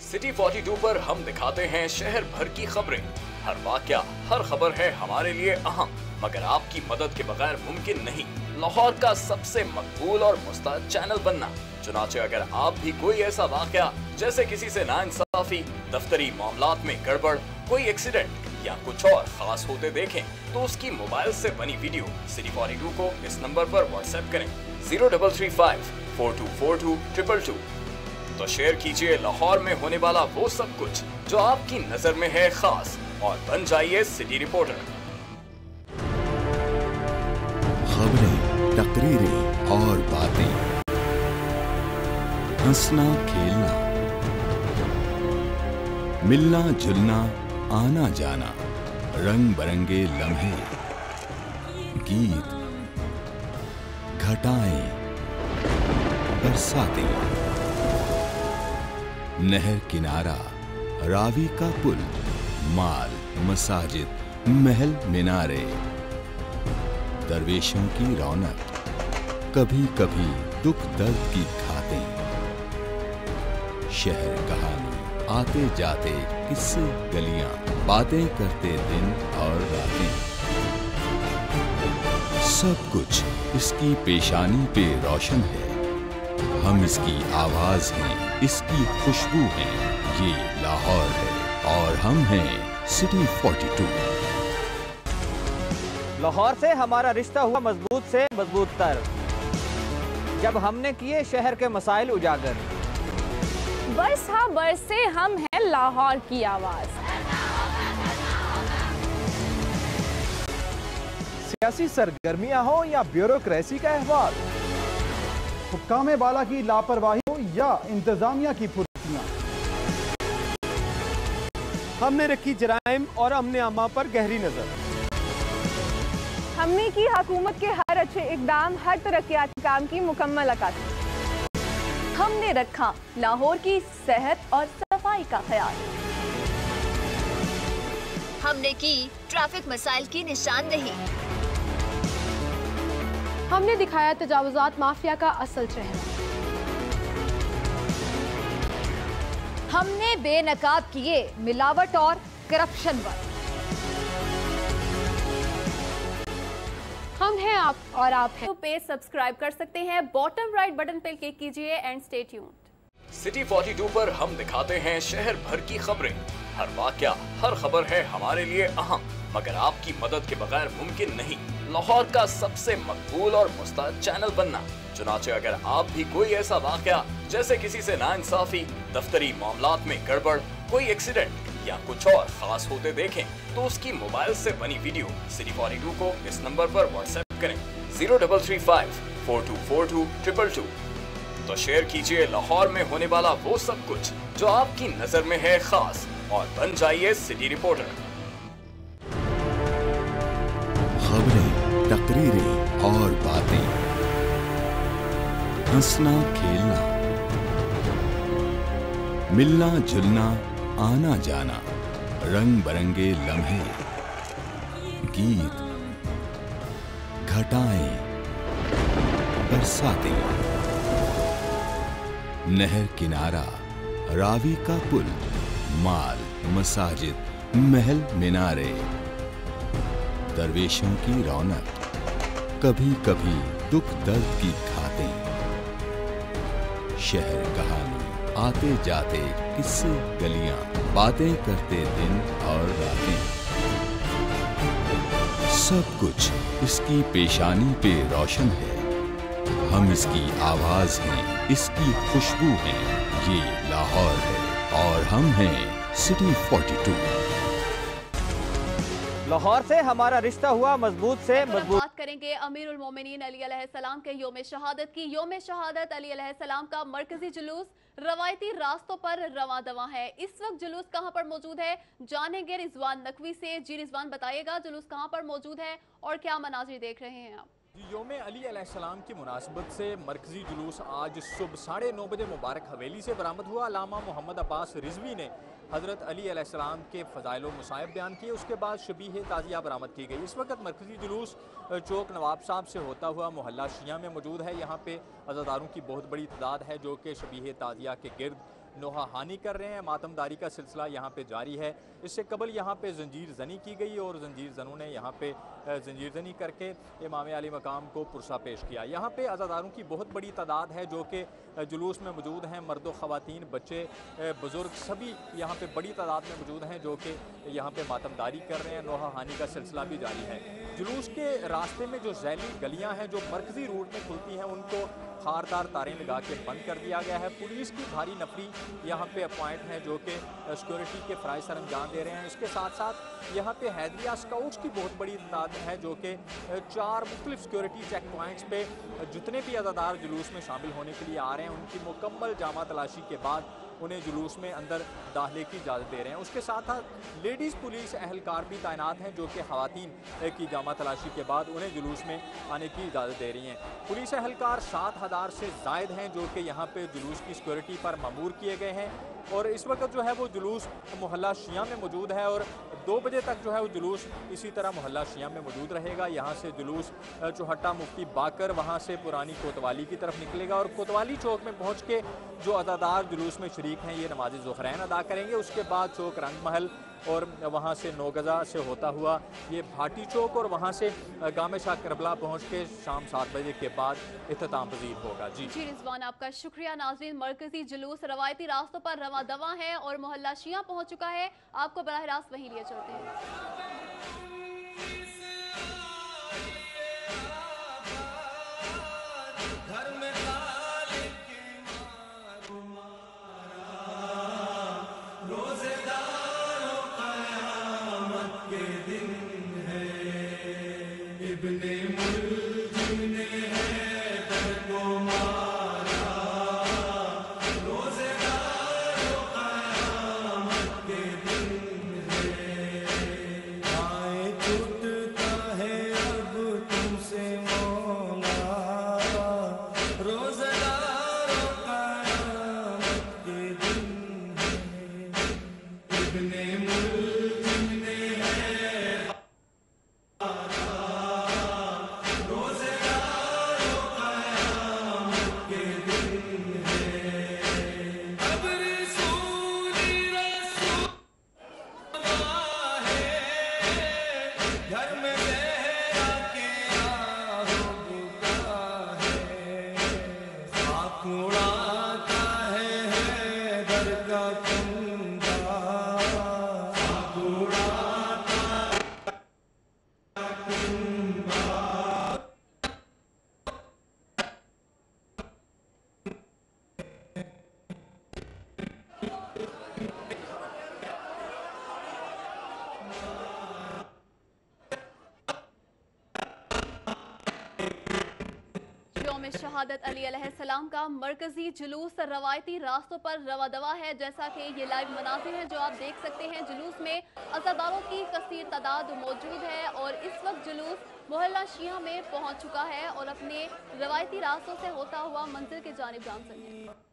सिटी 42 पर हम दिखाते हैं शहर भर की खबरें। हर वाकया, हर खबर है हमारे लिए अहम, मगर आपकी मदद के बगैर मुमकिन नहीं लाहौर का सबसे मकबूल और मुस्तअद चैनल बनना। चुनाचे अगर आप भी कोई ऐसा वाकया जैसे किसी से नाइंसाफी, दफ्तरी मामलात में गड़बड़, कोई एक्सीडेंट या कुछ और खास होते देखें तो उसकी मोबाइल से बनी वीडियो सिटी 42 को इस नंबर पर व्हाट्सएप करें 0335 4242 222। तो शेयर कीजिए लाहौर में होने वाला वो सब कुछ जो आपकी नजर में है खास और बन जाइए सिटी रिपोर्टर। खबरें, तकरीरें और बातें, हंसना खेलना, मिलना जुलना, आना जाना, रंग बिरंगे लम्हे, गीत, घटाएं, बरसातें, नहर किनारा, रावी का पुल, माल, मसाजिद, महल मीनारे, दरवेशों की रौनक, कभी कभी दुख दर्द की खातें, शहर कहानी, आते जाते किस्से गलियां, बातें करते दिन और रातें, सब कुछ इसकी पेशानी पे रोशन है। हम इसकी आवाज हैं, इसकी खुशबू हैं। ये लाहौर है और हम हैं सिटी 42। लाहौर से हमारा रिश्ता हुआ मजबूत से मजबूत तर, जब हमने किए शहर के मसाइल उजागर। बरसा बरसे हम हैं लाहौर की आवाज। सियासी सरगर्मियां हो या ब्यूरोक्रेसी का अहवाल, हुक्काम बाला की लापरवाही हो या इंतजामिया की फुर्तियां, हमने रखी जराइम और अमने आमा पर गहरी नजर। हमने की हुकूमत के हर अच्छे इकदाम, हर तरक्याती काम की मुकम्मल अक्कासी। हमने रखा लाहौर की सेहत और सफाई का ख्याल। हमने की ट्रैफिक मसाइल की निशानदेही। हमने दिखाया तजावुजात माफिया का असल चेहरा। हमने बेनकाब किए मिलावट और करप्शन पर। हम हैं आप और आप हैं। तो पेज सब्सक्राइब कर सकते हैं, बॉटम राइट बटन पर क्लिक कीजिए एंड स्टे ट्यून्ड। सिटी 42 पर हम दिखाते हैं शहर भर की खबरें। हर वाकया, हर खबर है हमारे लिए अहम, मगर आपकी मदद के बगैर मुमकिन नहीं लाहौर का सबसे मकबूल और मुस्तहद चैनल बनना। चुनाचे अगर आप भी कोई ऐसा वाकया जैसे किसी से नाइंसाफी, दफ्तरी मामलात में गड़बड़, कोई एक्सीडेंट या कुछ और खास होते देखें तो उसकी मोबाइल से बनी वीडियो सिटी 42 को इस नंबर पर व्हाट्सएप करें 0335 4242 222। तो शेयर कीजिए लाहौर में होने वाला वो सब कुछ जो आपकी नजर में है खास और बन जाइए सिटी रिपोर्टर। खबरें, तकरीरें और बातें, हंसना खेलना, मिलना जुलना, आना जाना, रंग बिरंगे लम्हे, गीत, घटाएं, बरसातें, नहर किनारा, रावी का पुल, माल, मसाजिद, महल मीनारे, दरवेशों की रौनक, कभी कभी दुख दर्द की खातें, शहर कहानी, आते जाते किस्से गलियां, बातें करते दिन और रातें, सब कुछ इसकी पेशानी पे रोशन है। हम इसकी आवाज हैं, इसकी खुशबू हैं। ये लाहौर है और हम हैं सिटी 42। लाहौर से हमारा रिश्ता हुआ मजबूत से मजबूत। बात करेंगे अमीरुल मोमिनीन अली अलैहिस्सलाम के योम शहादत की। योम शहादत अली अलैहिस्सलाम का मरकजी जुलूस रवायती रास्तों पर रवां दवां है। इस वक्त जुलूस कहां पर मौजूद है, जानेंगे रिजवान नकवी से। जी रिजवान, बताइएगा जुलूस कहां पर मौजूद है और क्या मनाजिर देख रहे हैं आप? योम अली अलैहिस्सलाम की मुनासबत से मरकजी जुलूस आज सुबह 9:30 बजे मुबारक हवेली से बरामद हुआ। अल्लामा मोहम्मद अब्बास रिजवी ने हज़रत अली अलैहिस्सलाम के फ़ज़ाइल व मुसाइब बयान किए। उसके बाद शबीह ताज़िया बरामद की गई। इस वक्त मरकजी जुलूस चौक नवाब साहब से होता हुआ मोहल्ला शिया में मौजूद है। यहाँ पे अज़ादारों की बहुत बड़ी तादाद है जो कि शबीह ताज़िया के गिर्द नोहा हानि कर रहे हैं। मातमदारी का सिलसिला यहाँ पे जारी है। इससे कबल यहाँ पे जंजीर जनी की गई और जंजीर जनों ने यहाँ पे जंजीर जनी करके इमाम अली मकाम को पुरसा पेश किया। यहाँ पे अज़ादारों की बहुत बड़ी तादाद है जो कि जुलूस में मौजूद हैं। मर्द ख़वातीन, बच्चे, बुज़ुर्ग सभी यहाँ पे बड़ी तादाद में मौजूद हैं जो कि यहाँ पे मातमदारी कर रहे हैं। नोहा हानि का सिलसिला भी जारी है। जुलूस के रास्ते में जो झैली गलियाँ हैं जो मरकज़ी रूट में खुलती हैं उनको खारदार तारें लगा के बंद कर दिया गया है। पुलिस की भारी नफरी यहाँ पे अपॉइंट हैं जो कि सिक्योरिटी के फ़राइज़ सर अंजाम दे रहे हैं। इसके साथ साथ यहाँ पे हैदरिया स्काउट्स की बहुत बड़ी तादाद है जो कि 4 मुख्तलिफ सिक्योरिटी चेक पॉइंट्स पे जितने भी अज़ादार जुलूस में शामिल होने के लिए आ रहे हैं उनकी मुकम्मल जामा तलाशी के बाद उन्हें जुलूस में अंदर दाखिले की इजाज़त दे रहे हैं। उसके साथ साथ लेडीज़ पुलिस एहलकार भी तैनात हैं जो कि ख़वातीन की जामा तलाशी के बाद उन्हें जुलूस में आने की इजाज़त दे रही हैं। पुलिस एहलकार 7,000 से ज़ायद हैं जो कि यहाँ पे जुलूस की सिक्योरिटी पर मामूर किए गए हैं और इस वक्त जो है वो जुलूस मोहल्ला शिया में मौजूद है और 2 बजे तक जो है वो जुलूस इसी तरह मोहल्ला शिया में मौजूद रहेगा। यहाँ से जुलूस चौहट्टा मुफ्ती बाकर वहाँ से पुरानी कोतवाली की तरफ निकलेगा और कोतवाली चौक में पहुँच के जो अज़ादार जुलूस में शरीक हैं ये नमाज ज़ुहरैन अदा करेंगे। उसके बाद चौक रंग महल और वहाँ से नौगज़ा से होता हुआ ये भाटी चौक और वहाँ से गामे शाह करबला पहुँच के शाम 7 बजे के बाद इख्तिताम पजीर होगा। जी रिजवान, आपका शुक्रिया। नाज़रीन, मरकजी जुलूस रवायती रास्तों पर रवा दवा है और मोहल्ला शिया पहुँच चुका है। आपको बराह रास्त वहीं लिए चलते हैं। शहादत अली अलैहिस्सलाम का मरकजी जुलूस रवायती रास्तों पर रवा दवा है। जैसा कि ये लाइव मनाज़िर हैं जो आप देख सकते हैं, जुलूस में अज़ादारों की कसीर तादाद मौजूद है और इस वक्त जुलूस मोहल्ला शिया में पहुंच चुका है और अपने रवायती रास्तों से होता हुआ मंजिल की जानिब गामज़न है।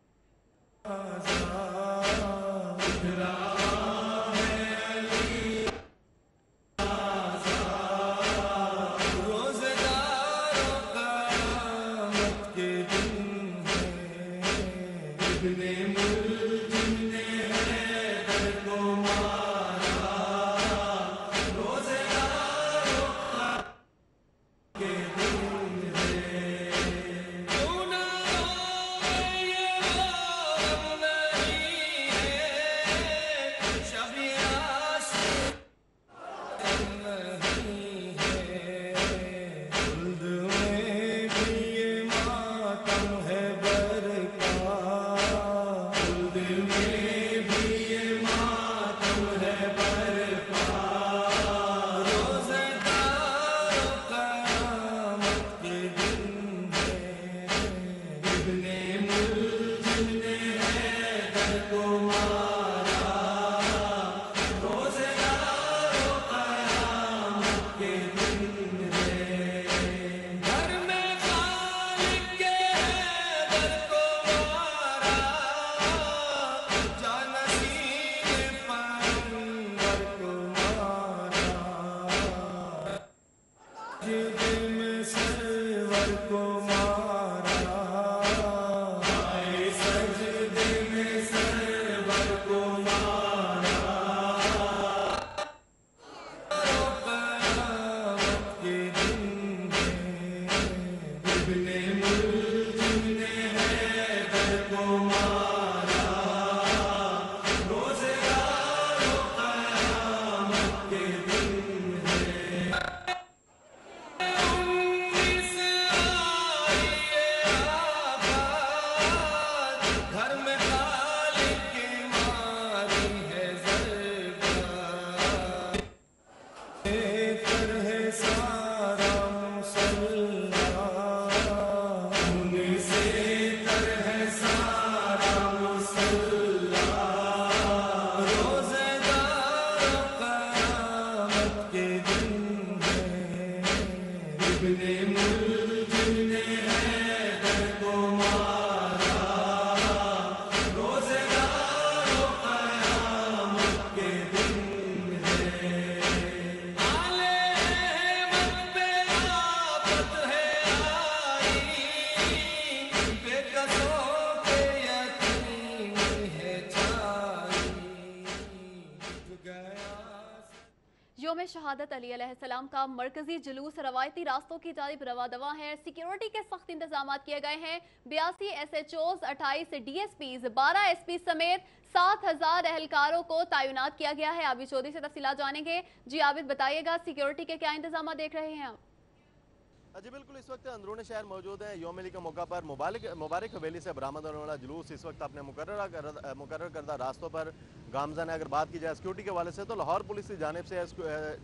सजदे में सर योम शहादत अली अलैहिस्सलाम का मरकजी जुलूस रवायती रास्तों की जानिब रवा दवा है। सिक्योरिटी के सख्त इंतजाम किए गए हैं। 82 SHOs, 28 DSPs, 12 SP समेत 7000 एहलकारों को तैनात किया गया है। आबिद चौधरी से तफसीलात जानेंगे। जी आबिद, बताइएगा सिक्योरिटी के क्या इंतजाम देख रहे हैं आप? जी बिल्कुल, इस वक्त अंदरूनी शहर मौजूद है। यौम अली के मौका पर मुबारक हवेली से बरामद होने वाला जुलूस इस वक्त अपने मुकर्रर करदा रास्तों पर गामजन है। अगर बात की जाए सिक्योरिटी के हवाले से तो लाहौर पुलिस की जानिब से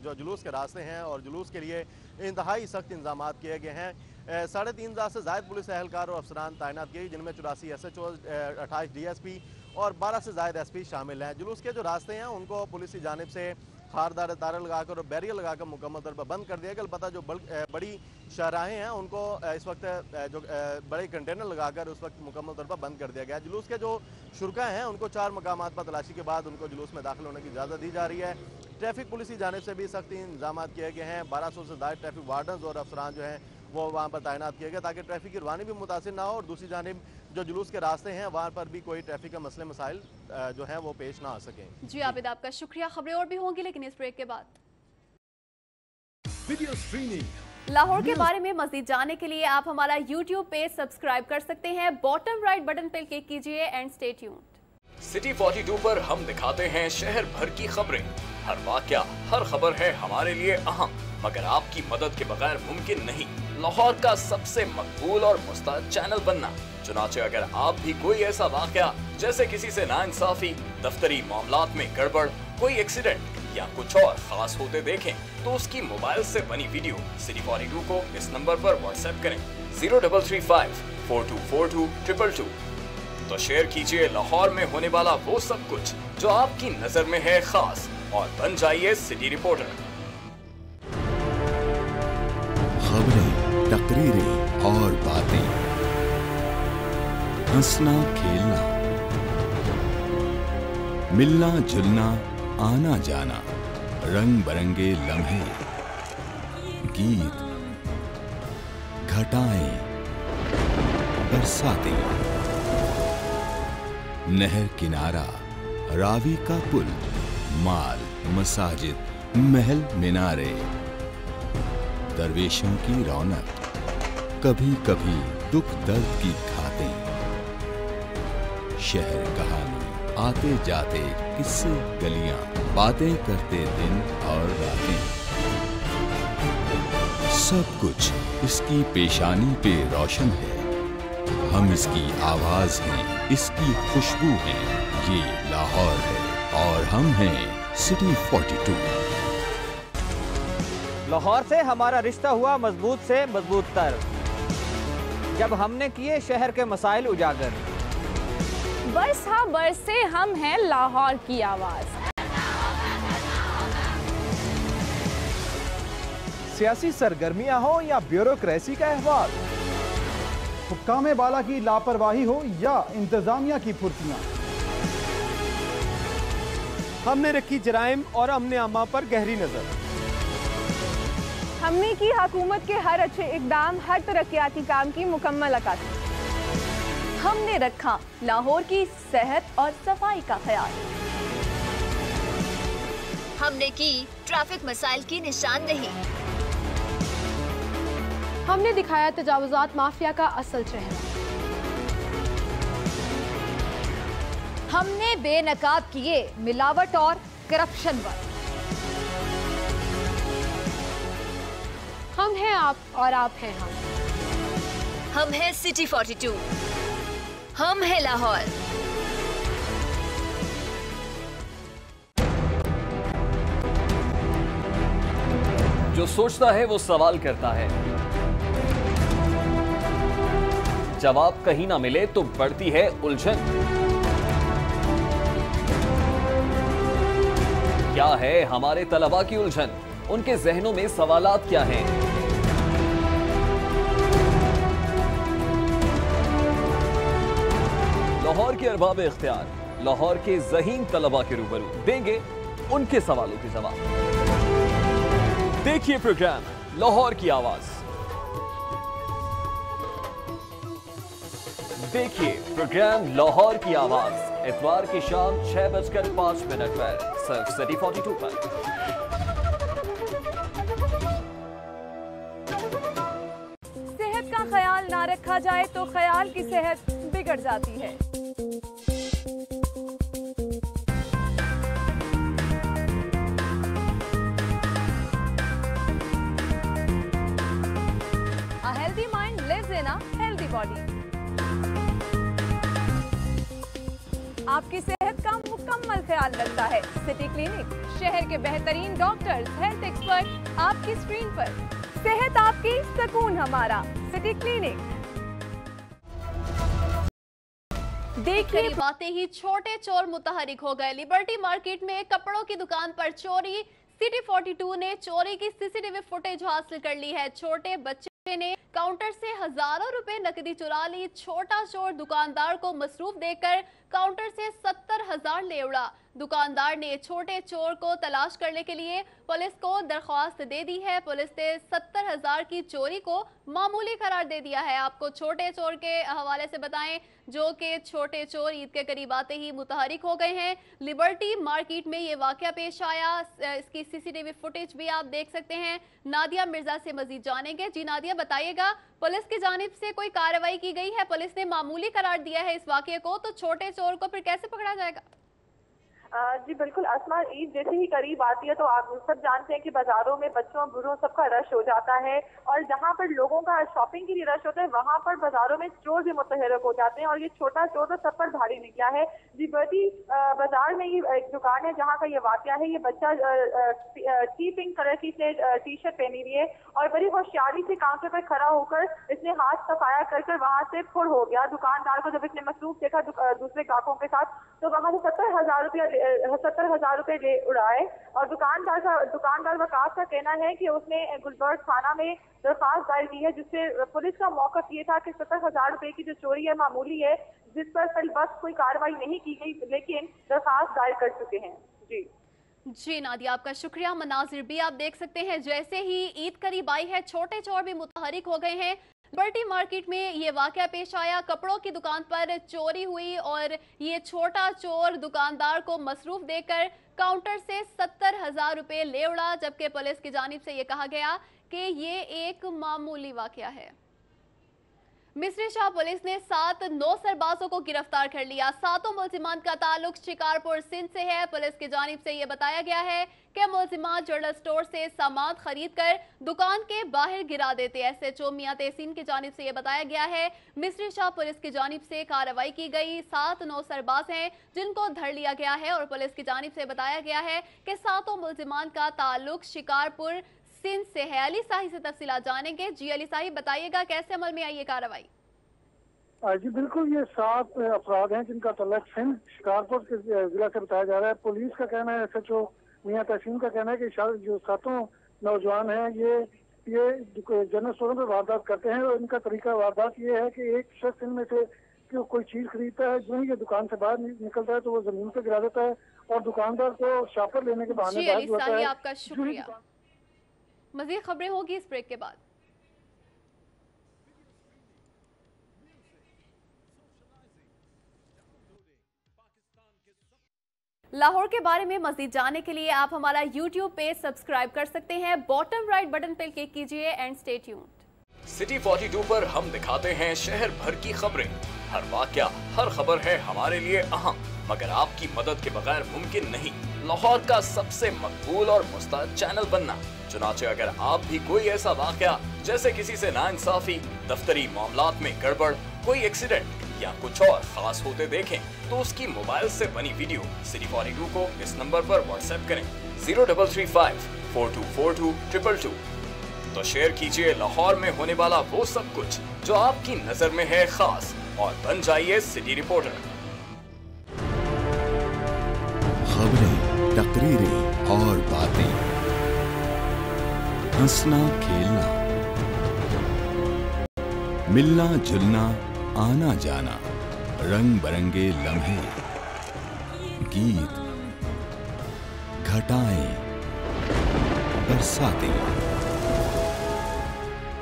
जो जुलूस के रास्ते हैं और जुलूस के लिए इंतहाई सख्त इंतजाम किए गए हैं। 3,500 से ज़ायद पुलिस एहलकार और अफसरान तैनात किए, जिनमें 84 SHOs, 28 DSP और 12 से ज़ायद SP शामिल हैं। जुलूस के जो रास्ते हैं उनको पुलिस की जानिब से खारदार तारे लगाकर और बैरियर लगाकर मुकम्मल तौर पर बंद कर दिया गया। अलबत्ता जो बड़ी शाहराहें हैं उनको इस वक्त जो बड़े कंटेनर लगाकर उस वक्त मुकम्मल तौर पर बंद कर दिया गया। जुलूस के जो शुरका हैं उनको 4 मकामात पर तलाशी के बाद उनको जुलूस में दाखिल होने की इजाज़त दी जा रही है। ट्रैफिक पुलिस की जानिब से भी सख्त इंतजाम किए गए हैं। 1200 से ज़्यादा ट्रैफिक वार्डन और अफसरान जो हैं वो वहाँ पर तैनात किए गए ताकि ट्रैफिक की रवानी भी मुतासिर ना हो और दूसरी जानिब जो जुलूस के रास्ते हैं वहाँ पर भी कोई ट्रैफिक के मसले मसाइल जो हैं वो पेश ना आ सकें। जी आबिद, आपका शुक्रिया। खबरें और भी होंगी लेकिन इस ब्रेक के बाद। वीडियो स्ट्रीमिंग लाहौर के बारे में मज़ीद जानने के लिए आप हमारा YouTube पेज सब्सक्राइब कर सकते हैं। बॉटम राइट बटन पर क्लिक कीजिए एंड स्टे ट्यून्ड। सिटी 42 पर हम दिखाते हैं शहर भर की खबरें। हर वाकया, हर खबर है हमारे लिए अहम, मगर आपकी मदद के बगैर मुमकिन नहीं लाहौर का सबसे मकबूल और मुस्तैद चैनल बनना। चुनाचे अगर आप भी कोई ऐसा वाकया जैसे किसी से नाइंसाफी, दफ्तरी मामलात में गड़बड़, कोई एक्सीडेंट या कुछ और खास होते देखें तो उसकी मोबाइल से बनी वीडियो सिटी 42 को इस नंबर पर व्हाट्सएप करें 0335 4242 222। तो शेयर कीजिए लाहौर में होने वाला वो सब कुछ जो आपकी नजर में है खास और बन जाइए सिटी रिपोर्टर। खबरें, तकरीरें और बातें, हंसना खेलना, मिलना जुलना, आना जाना, रंग बरंगे लम्हे, गीत, घटाएं, बरसातें, नहर किनारा, रावी का पुल, माल, मसाजिद, महल मीनारे, दरवेशों की रौनक, कभी कभी दुख दर्द की खातें, शहर कहानी, आते जाते किस्से गलियां, बातें करते दिन और रातें, सब कुछ इसकी पेशानी पे रोशन है। हम इसकी आवाज हैं, इसकी खुशबू हैं। ये लाहौर है और हम हैं सिटी 42। लाहौर से हमारा रिश्ता हुआ मजबूत से मजबूत तर, जब हमने किए शहर के मसाइल उजागर। बरस हाँ बरस से हम हैं लाहौर की आवाज। सियासी सरगर्मियां हो या ब्यूरोक्रेसी का अहवाल, हुक्काम बाला की लापरवाही हो या इंतजामिया की फुर्तियां, हमने रखी जराइम और अमने आमा पर गहरी नजर। हमने की हुकूमत के हर अच्छे इकदाम, हर तरक्याती काम की मुकम्मल अक्कासी। हमने रखा लाहौर की सेहत और सफाई का ख्याल। हमने की ट्रैफिक मसाइल की निशानदेही। हमने दिखाया तजावुजात माफिया का असल चेहरा। हमने बेनकाब किए मिलावट और करप्शन पर। हम हैं आप और आप हैं हम। हम हैं सिटी 42। हम हैं लाहौर। जो सोचता है वो सवाल करता है, जवाब कहीं ना मिले तो बढ़ती है उलझन। क्या है हमारे तलबा की उलझन? उनके जहनों में सवालात क्या हैं? लाहौर के अरबाब इख्तियार लाहौर के ज़हीन तलबा के रूबरू देंगे उनके सवालों के जवाब। देखिए प्रोग्राम लाहौर की आवाज। देखिए प्रोग्राम लाहौर की आवाज इतवार की शाम 6:05 पर सिर्फ सिटी 42 पर। सेहत का ख्याल ना रखा जाए तो ख्याल की सेहत बिगड़ जाती है। A healthy mind lives in a healthy body. आपकी सेहत का मुकम्मल ख्याल रखता है सिटी क्लिनिक। शहर के बेहतरीन डॉक्टर्स, हेल्थ एक्सपर्ट आपकी स्क्रीन पर। सेहत आपकी, सुकून हमारा। City clinic. देखिए बातें ही छोटे चोर मुतहरिक हो गए। लिबर्टी मार्केट में कपड़ों की दुकान पर चोरी। सिटी 42 ने चोरी की सीसीटीवी फुटेज हासिल कर ली है। छोटे बच्चे ने काउंटर से हजारों रुपए नकदी चुरा ली। छोटा चोर दुकानदार को मसरूफ देकर काउंटर से 70,000 ले उड़ा। दुकानदार ने छोटे चोर को तलाश करने के लिए पुलिस को दरख्वास्त दे दी है। पुलिस ने 70,000 की चोरी को मामूली करार दे दिया है। आपको छोटे चोर के हवाले से बताएं, जो कि छोटे चोर ईद के करीब आते ही मुतहरिक हो गए हैं। लिबर्टी मार्केट में ये वाकया पेश आया। इसकी सीसीटीवी फुटेज भी आप देख सकते हैं। नादिया मिर्जा से मजीद जानेंगे। जी नादिया, बताइएगा, पुलिस की जानिब से कोई कार्रवाई की गई है? पुलिस ने मामूली करार दिया है इस वाकये को, तो छोटे चोर को फिर कैसे पकड़ा जाएगा? जी बिल्कुल अस्मा, ईद जैसे ही करीब आती है तो आप सब जानते हैं कि बाजारों में बच्चों बूढ़ों सबका रश हो जाता है, और जहां पर लोगों का शॉपिंग के लिए रश होता है वहां पर बाजारों में चोर भी मुतहरक हो जाते हैं, और ये छोटा चोर तो सब पर भारी निकला है। लिबर्टी बाजार में ये एक दुकान है जहाँ का ये वाकया है। ये बच्चा टी पिंक कलर की से टी शर्ट पहनी हुई है और बड़ी होशियारी से काउंटर पर खड़ा होकर इसने हाथ सफाया कर वहां से फुर हो गया। दुकानदार को जब इसने मसरूफ देखा दूसरे ग्राहकों के साथ, तो वहां से 70,000 रुपए ले उड़ाए। और दुकानदार वकास का कहना है कि उसने गुलबर्ग थाना में दरखास्त दायर की है, जिससे पुलिस का मौकफ ये था कि 70,000 रुपए की जो चोरी है मामूली है, जिस पर कल बस कोई कार्रवाई नहीं की गई, लेकिन दरखास्त दायर कर चुके हैं। जी नादिया, आपका शुक्रिया। मनाजिर भी आप देख सकते हैं, जैसे ही ईद करीब आई है छोटे चोर भी मुतहरिक हो गए हैं। लिबर्टी मार्केट में ये वाकया पेश आया। कपड़ों की दुकान पर चोरी हुई और ये छोटा चोर दुकानदार को मसरूफ देकर काउंटर से 70,000 रुपए ले उड़ा, जबकि पुलिस की जानिब से ये कहा गया कि ये एक मामूली वाकया है। मिस्री शाह पुलिस ने 7 नौ सरबाजों को गिरफ्तार कर लिया। 7 मुलजिमान का ताल्लुक शिकारपुर सिंध से है। पुलिस की जानिब से यह बताया गया है कि मुलजिमान जनरल स्टोर से सामान खरीद कर दुकान के बाहर गिरा देते। SHO मियां तहसीन की जानिब से यह बताया गया है। मिस्री शाह पुलिस की जानिब से कार्रवाई की गई। 7 नौ सरबाज हैं जिनको धर लिया गया है और पुलिस की जानिब से बताया गया है कि 7 मुलजिमान का ताल्लुक शिकारपुर सिंध से है। अली साही से तफसीलात जानेंगे। जी अली साही, बताइएगा कैसे अमल में आई ये कार्रवाई? जी बिल्कुल, ये 7 अफराद हैं जिनका तल्लुक सिंध शिकारपुर के जिला से बताया जा रहा है। पुलिस का कहना है, SHO मियां तहसीन का कहना है कि जो 7 नौजवान हैं ये जनरल स्टोरों पर वारदात करते हैं, और इनका तरीका वारदात ये है कि एक शख्स इनमें से कोई चीज खरीदता है, जो ही ये दुकान से बाहर निकलता है तो वो जमीन पे गिरा देता है और दुकानदार को शॉपर लेने के बहाने बाहर होता है। आपका शुक्रिया। मज़ीद खबरें होगी इस ब्रेक के बाद। लाहौर के बारे में मज़ीद जानने के लिए आप हमारा YouTube पेज सब्सक्राइब कर सकते हैं। बॉटम राइट बटन पर क्लिक कीजिए एंड स्टे ट्यून्ड। सिटी 42 पर हम दिखाते हैं शहर भर की खबरें। हर वाकया, हर खबर है हमारे लिए अहम, मगर आपकी मदद के बगैर मुमकिन नहीं लाहौर का सबसे मकबूल और मुस्तहद चैनल बनना। चुनाचे अगर आप भी कोई ऐसा वाकया, जैसे किसी से नाइंसाफी, दफ्तरी मामलात में गड़बड़, कोई एक्सीडेंट या कुछ और खास होते देखें, तो उसकी मोबाइल से बनी वीडियो सिटी 42 को इस नंबर पर व्हाट्सएप करें 0335 4242 222। तो शेयर कीजिए लाहौर में होने वाला वो सब कुछ जो आपकी नजर में है खास, और बन जाइए सिटी रिपोर्टर। खबरें, तकरीरें और बातें, हंसना खेलना, मिलना जुलना, आना जाना, रंग बरंगे लम्हे, गीत, घटाएं, बरसातें,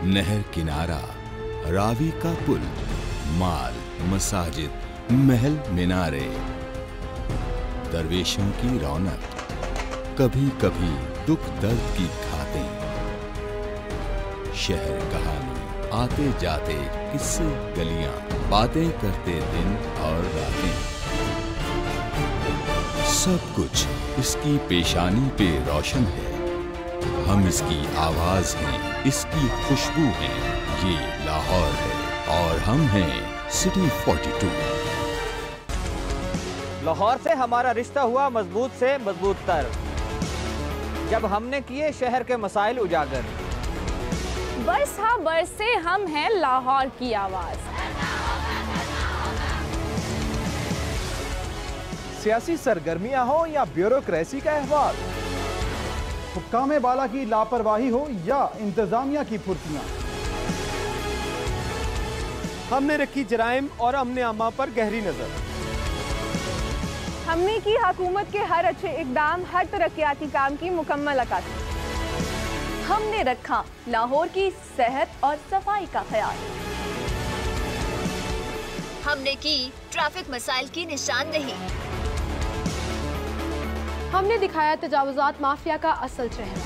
नहर किनारा, रावी का पुल, माल, मसाजिद, महल, मीनारे, दरवेशों की रौनक, कभी कभी दुख दर्द की घातें, शहर कहानी, आते जाते किस्से, गलियां, बातें करते दिन और रातें, सब कुछ इसकी पेशानी पे रोशन है। हम इसकी आवाज हैं, इसकी खुशबू हैं। ये लाहौर है और हम हैं सिटी 42। लाहौर से हमारा रिश्ता हुआ मजबूत से मजबूत तर, जब हमने किए शहर के मसाइल उजागर। बरस हाँ बरसे हम हैं लाहौर की आवाज। सियासी सरगर्मियां हो या ब्यूरोक्रेसी का अहवाल, हुक्काम बाला की लापरवाही हो या इंतजामिया की फुर्तियां, हमने रखी जराइम और अमने आमा पर गहरी नजर। हमने की हुकूमत के हर अच्छे इकदाम, हर तरक्याती काम की मुकम्मल अक्कासी। हमने रखा लाहौर की सेहत और सफाई का ख्याल। हमने की ट्रैफिक मसाइल की निशानदेही। हमने दिखाया तजावुजात माफिया का असल चेहरा।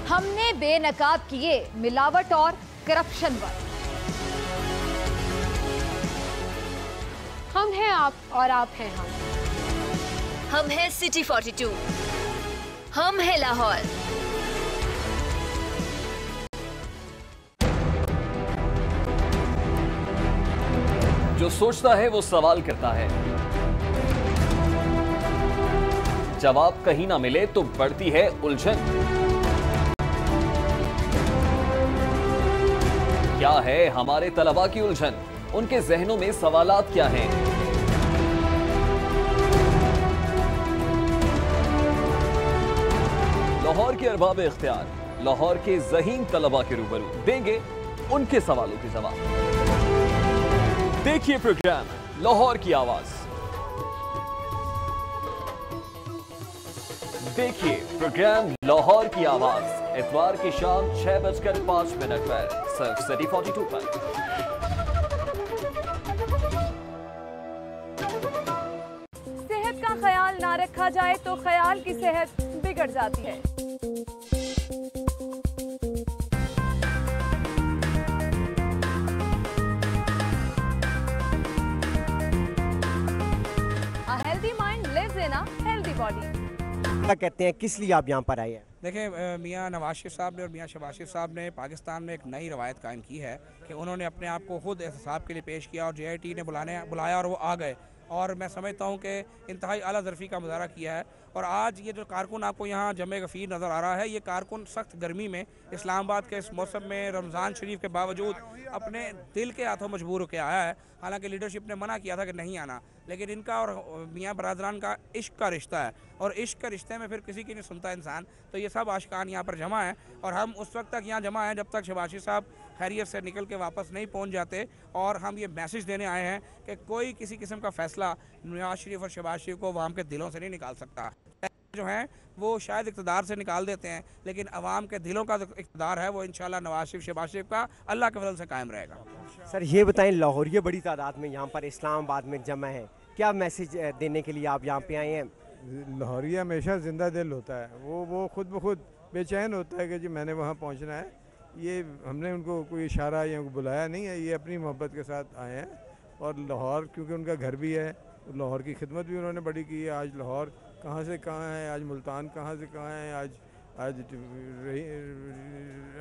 हमने बेनकाब किए मिलावट और करप्शन पर। हम हैं आप और आप हैं हम। हम हैं सिटी 42। हम हैं लाहौर। जो सोचता है वो सवाल करता है, जवाब कहीं ना मिले तो बढ़ती है उलझन। क्या है हमारे तलबा की उलझन? उनके जहनों में सवालात क्या हैं? लाहौर के अरबाब इख्तियार, लाहौर के ज़हीन तलबा के रूबरू देंगे उनके सवालों के जवाब। देखिए प्रोग्राम लाहौर की आवाज। देखिए प्रोग्राम लाहौर की आवाज इतवार की शाम 6:05 पर सिर्फ सिटी 42 पर। सेहत का ख्याल ना रखा जाए तो ख्याल की सेहत बिगड़ जाती है। A healthy mind lives in a healthy body. क्या कहते हैं, किस लिए आप यहाँ पर आए हैं? देखिए, मियाँ नवाज शरीफ साहब ने और मियाँ शहबाज शरीफ साहब ने पाकिस्तान में एक नई रवायत कायम की है कि उन्होंने अपने आप को खुद एहतसाब के लिए पेश किया और JIT ने बुलाया और वो आ गए। और मैं समझता हूँ कि इंतहाई आला ज़रफ़ी का मुज़ाहरा किया है। और आज ये जो कारकुन आपको यहाँ जमे गफ़ीर नज़र आ रहा है, ये कारकुन सख्त गर्मी में इस्लामाबाद के इस मौसम में रमज़ान शरीफ के बावजूद अपने दिल के हाथों मजबूर होकर आया है। हालांकि लीडरशिप ने मना किया था कि नहीं आना, लेकिन इनका और मियाँ बरादरान का इश्क का रिश्ता है और इश्क के रिश्ते में फिर किसी की नहीं सुनता इंसान। तो ये सब आशिकान यहाँ पर जमा है और हम उस वक्त तक यहाँ जमा हैं जब तक शहबाज शरीफ साहब खैरियत से निकल के वापस नहीं पहुँच जाते। और हम ये मैसेज देने आए हैं कि कोई किसी किस्म का फैसला नवाज शरीफ और शहबाज शरीफ को अवाम के दिलों से नहीं निकाल सकता। जो हैं वो शायद इक़्तिदार से निकाल देते हैं, लेकिन अवाम के दिलों का जो इक़्तिदार है वो इंशाल्लाह नवाज शरीफ शहबाज शरीफ का अल्लाह के फजल से कायम रहेगा। सर ये बताएं, लाहौरिये बड़ी तादाद में यहाँ पर इस्लामाबाद में जमा है, क्या मैसेज देने के लिए आप यहाँ पे आए हैं? लाहौरिया हमेशा जिंदा दिल होता है, वो खुद ब खुद बेचैन होता है कि जी मैंने वहाँ पहुँचना है। ये हमने उनको कोई इशारा या बुलाया नहीं है, ये अपनी मोहब्बत के साथ आए हैं। और लाहौर क्योंकि उनका घर भी है, लाहौर की खिदमत भी उन्होंने बड़ी की है। आज लाहौर कहाँ से कहाँ है, आज मुल्तान कहाँ से कहाँ है, आज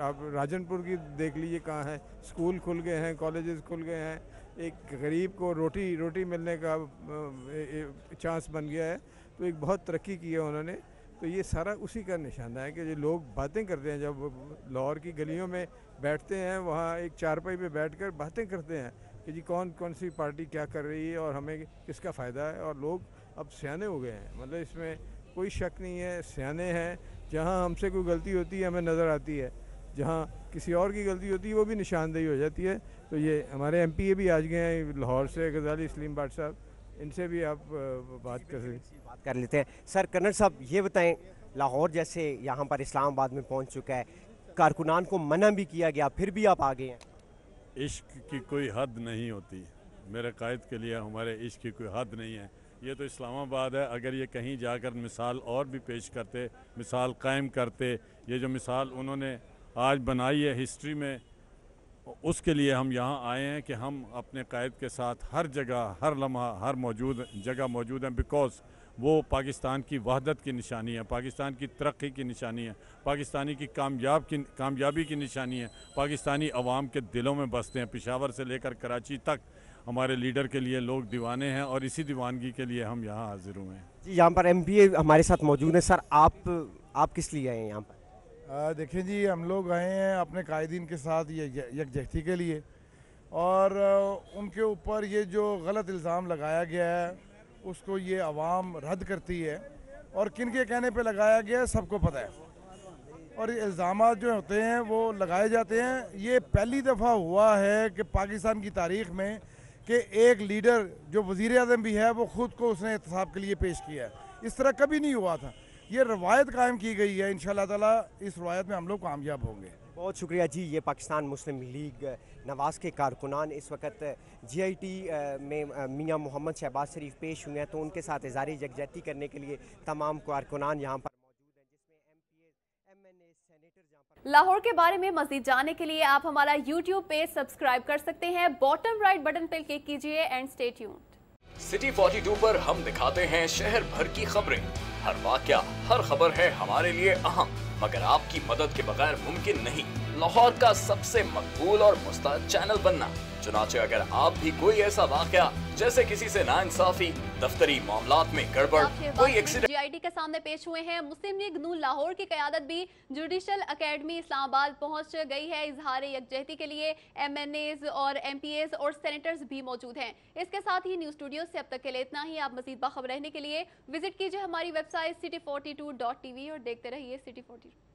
आप राजनपुर की देख लीजिए कहाँ है। स्कूल खुल गए हैं, कॉलेजेस खुल गए हैं, एक गरीब को रोटी मिलने का चांस बन गया है। तो एक बहुत तरक्की की है उन्होंने। तो ये सारा उसी का निशाना है कि जो लोग बातें करते हैं, जब लाहौर की गलियों में बैठते हैं, वहाँ एक चारपाई पे बैठकर बातें करते हैं कि जी कौन कौन सी पार्टी क्या कर रही है और हमें किसका फ़ायदा है। और लोग अब सियाने हो गए हैं, मतलब इसमें कोई शक नहीं है, सियाने हैं। जहाँ हमसे कोई गलती होती है हमें नज़र आती है, जहाँ किसी और की गलती होती है वो भी निशानदेही हो जाती है। तो ये हमारे MPA भी आज गए हैं लाहौर से, गजाली सलीम भाट साहब, इनसे भी आप बात कर लेते हैं। सर कर्नल साहब ये बताएं, लाहौर जैसे यहाँ पर इस्लामाबाद में पहुँच चुका है, कारकुनान को मना भी किया गया, फिर भी आप आ गए हैं। इश्क की कोई हद नहीं होती, मेरे कायद के लिए हमारे इश्क की कोई हद नहीं है। ये तो इस्लामाबाद है, अगर ये कहीं जाकर मिसाल और भी पेश करते, मिसाल कायम करते, ये जो मिसाल उन्होंने आज बनाई है हिस्ट्री में, उसके लिए हम यहाँ आए हैं कि हम अपने कायद के साथ हर जगह, हर लम्हा, हर जगह मौजूद हैं। बिकॉज वो पाकिस्तान की वहदत की निशानी है, पाकिस्तान की तरक्की की निशानी है, पाकिस्तानी की कामयाबी की निशानी है, पाकिस्तानी अवाम के दिलों में बसते हैं। पेशावर से लेकर कराची तक हमारे लीडर के लिए लोग दीवाने हैं और इसी दीवानगी के लिए हम यहाँ हाजिर हुए हैं। जी यहाँ पर MPA हमारे साथ मौजूद हैं। सर आप किस लिए आए हैं यहाँ पर? देखें जी, हम लोग आए हैं अपने कायदीन के साथ यकजहती के लिए, और उनके ऊपर ये जो गलत इल्ज़ाम लगाया गया है उसको ये आवाम रद्द करती है, और किन के कहने पे लगाया गया है सबको पता है, और ये इल्ज़ाम जो होते हैं वो लगाए जाते हैं। ये पहली दफ़ा हुआ है कि पाकिस्तान की तारीख़ में कि एक लीडर जो वज़ीर आज़म भी है वो ख़ुद को उसने एहतसाब के लिए पेश किया है। इस तरह कभी नहीं हुआ था। ये रवायत कायम की गई है, इंशाअल्लाह ताला इस रवायत में हम लोग कामयाब होंगे। बहुत शुक्रिया जी। ये पाकिस्तान मुस्लिम लीग नवाज़ के कारकुनान इस वक्त GIT में मियाँ मोहम्मद शहबाज शरीफ पेश हुए हैं, तो उनके साथ इज़हार यकजहती करने के लिए तमाम कारकुनान यहाँ पर मौजूद हैं, जिसमें MPA, MNA, सेनेटर। लाहौर के बारे में मज़ीद जानने के लिए आप हमारा YouTube पेज सब्सक्राइब कर सकते हैं। बॉटम राइट बटन पर क्लिक कीजिए एंड स्टे ट्यून्ड। सिटी 42 पर हम दिखाते हैं शहर भर की खबरें। हर वाकया, हर खबर है हमारे लिए अहम, मगर आपकी मदद के बगैर मुमकिन नहीं लाहौर का सबसे मकबूल और मुस्तैद चैनल बनना। चुनाचे अगर आप भी कोई ऐसा वाकया जैसे किसी से नाइंसाफी, दफ्तरी मामलात में गड़बड़, कोई एक्सीडेंट GIT के सामने पेश हुए हैं। मुस्लिम लीग नून लाहौर की क़यादत भी जुडिशल अकेडमी इस्लामाबाद पहुंच गई है। इजहार यकजहती के लिए MNAs और MPAs और सेनेटर्स भी मौजूद हैं। इसके साथ ही न्यूज़ स्टूडियो से अब तक के लिए इतना ही। आप मज़ीद बाखबर रहने के लिए विजिट कीजिए हमारी वेबसाइट city42.tv और देखते रहिए City 42।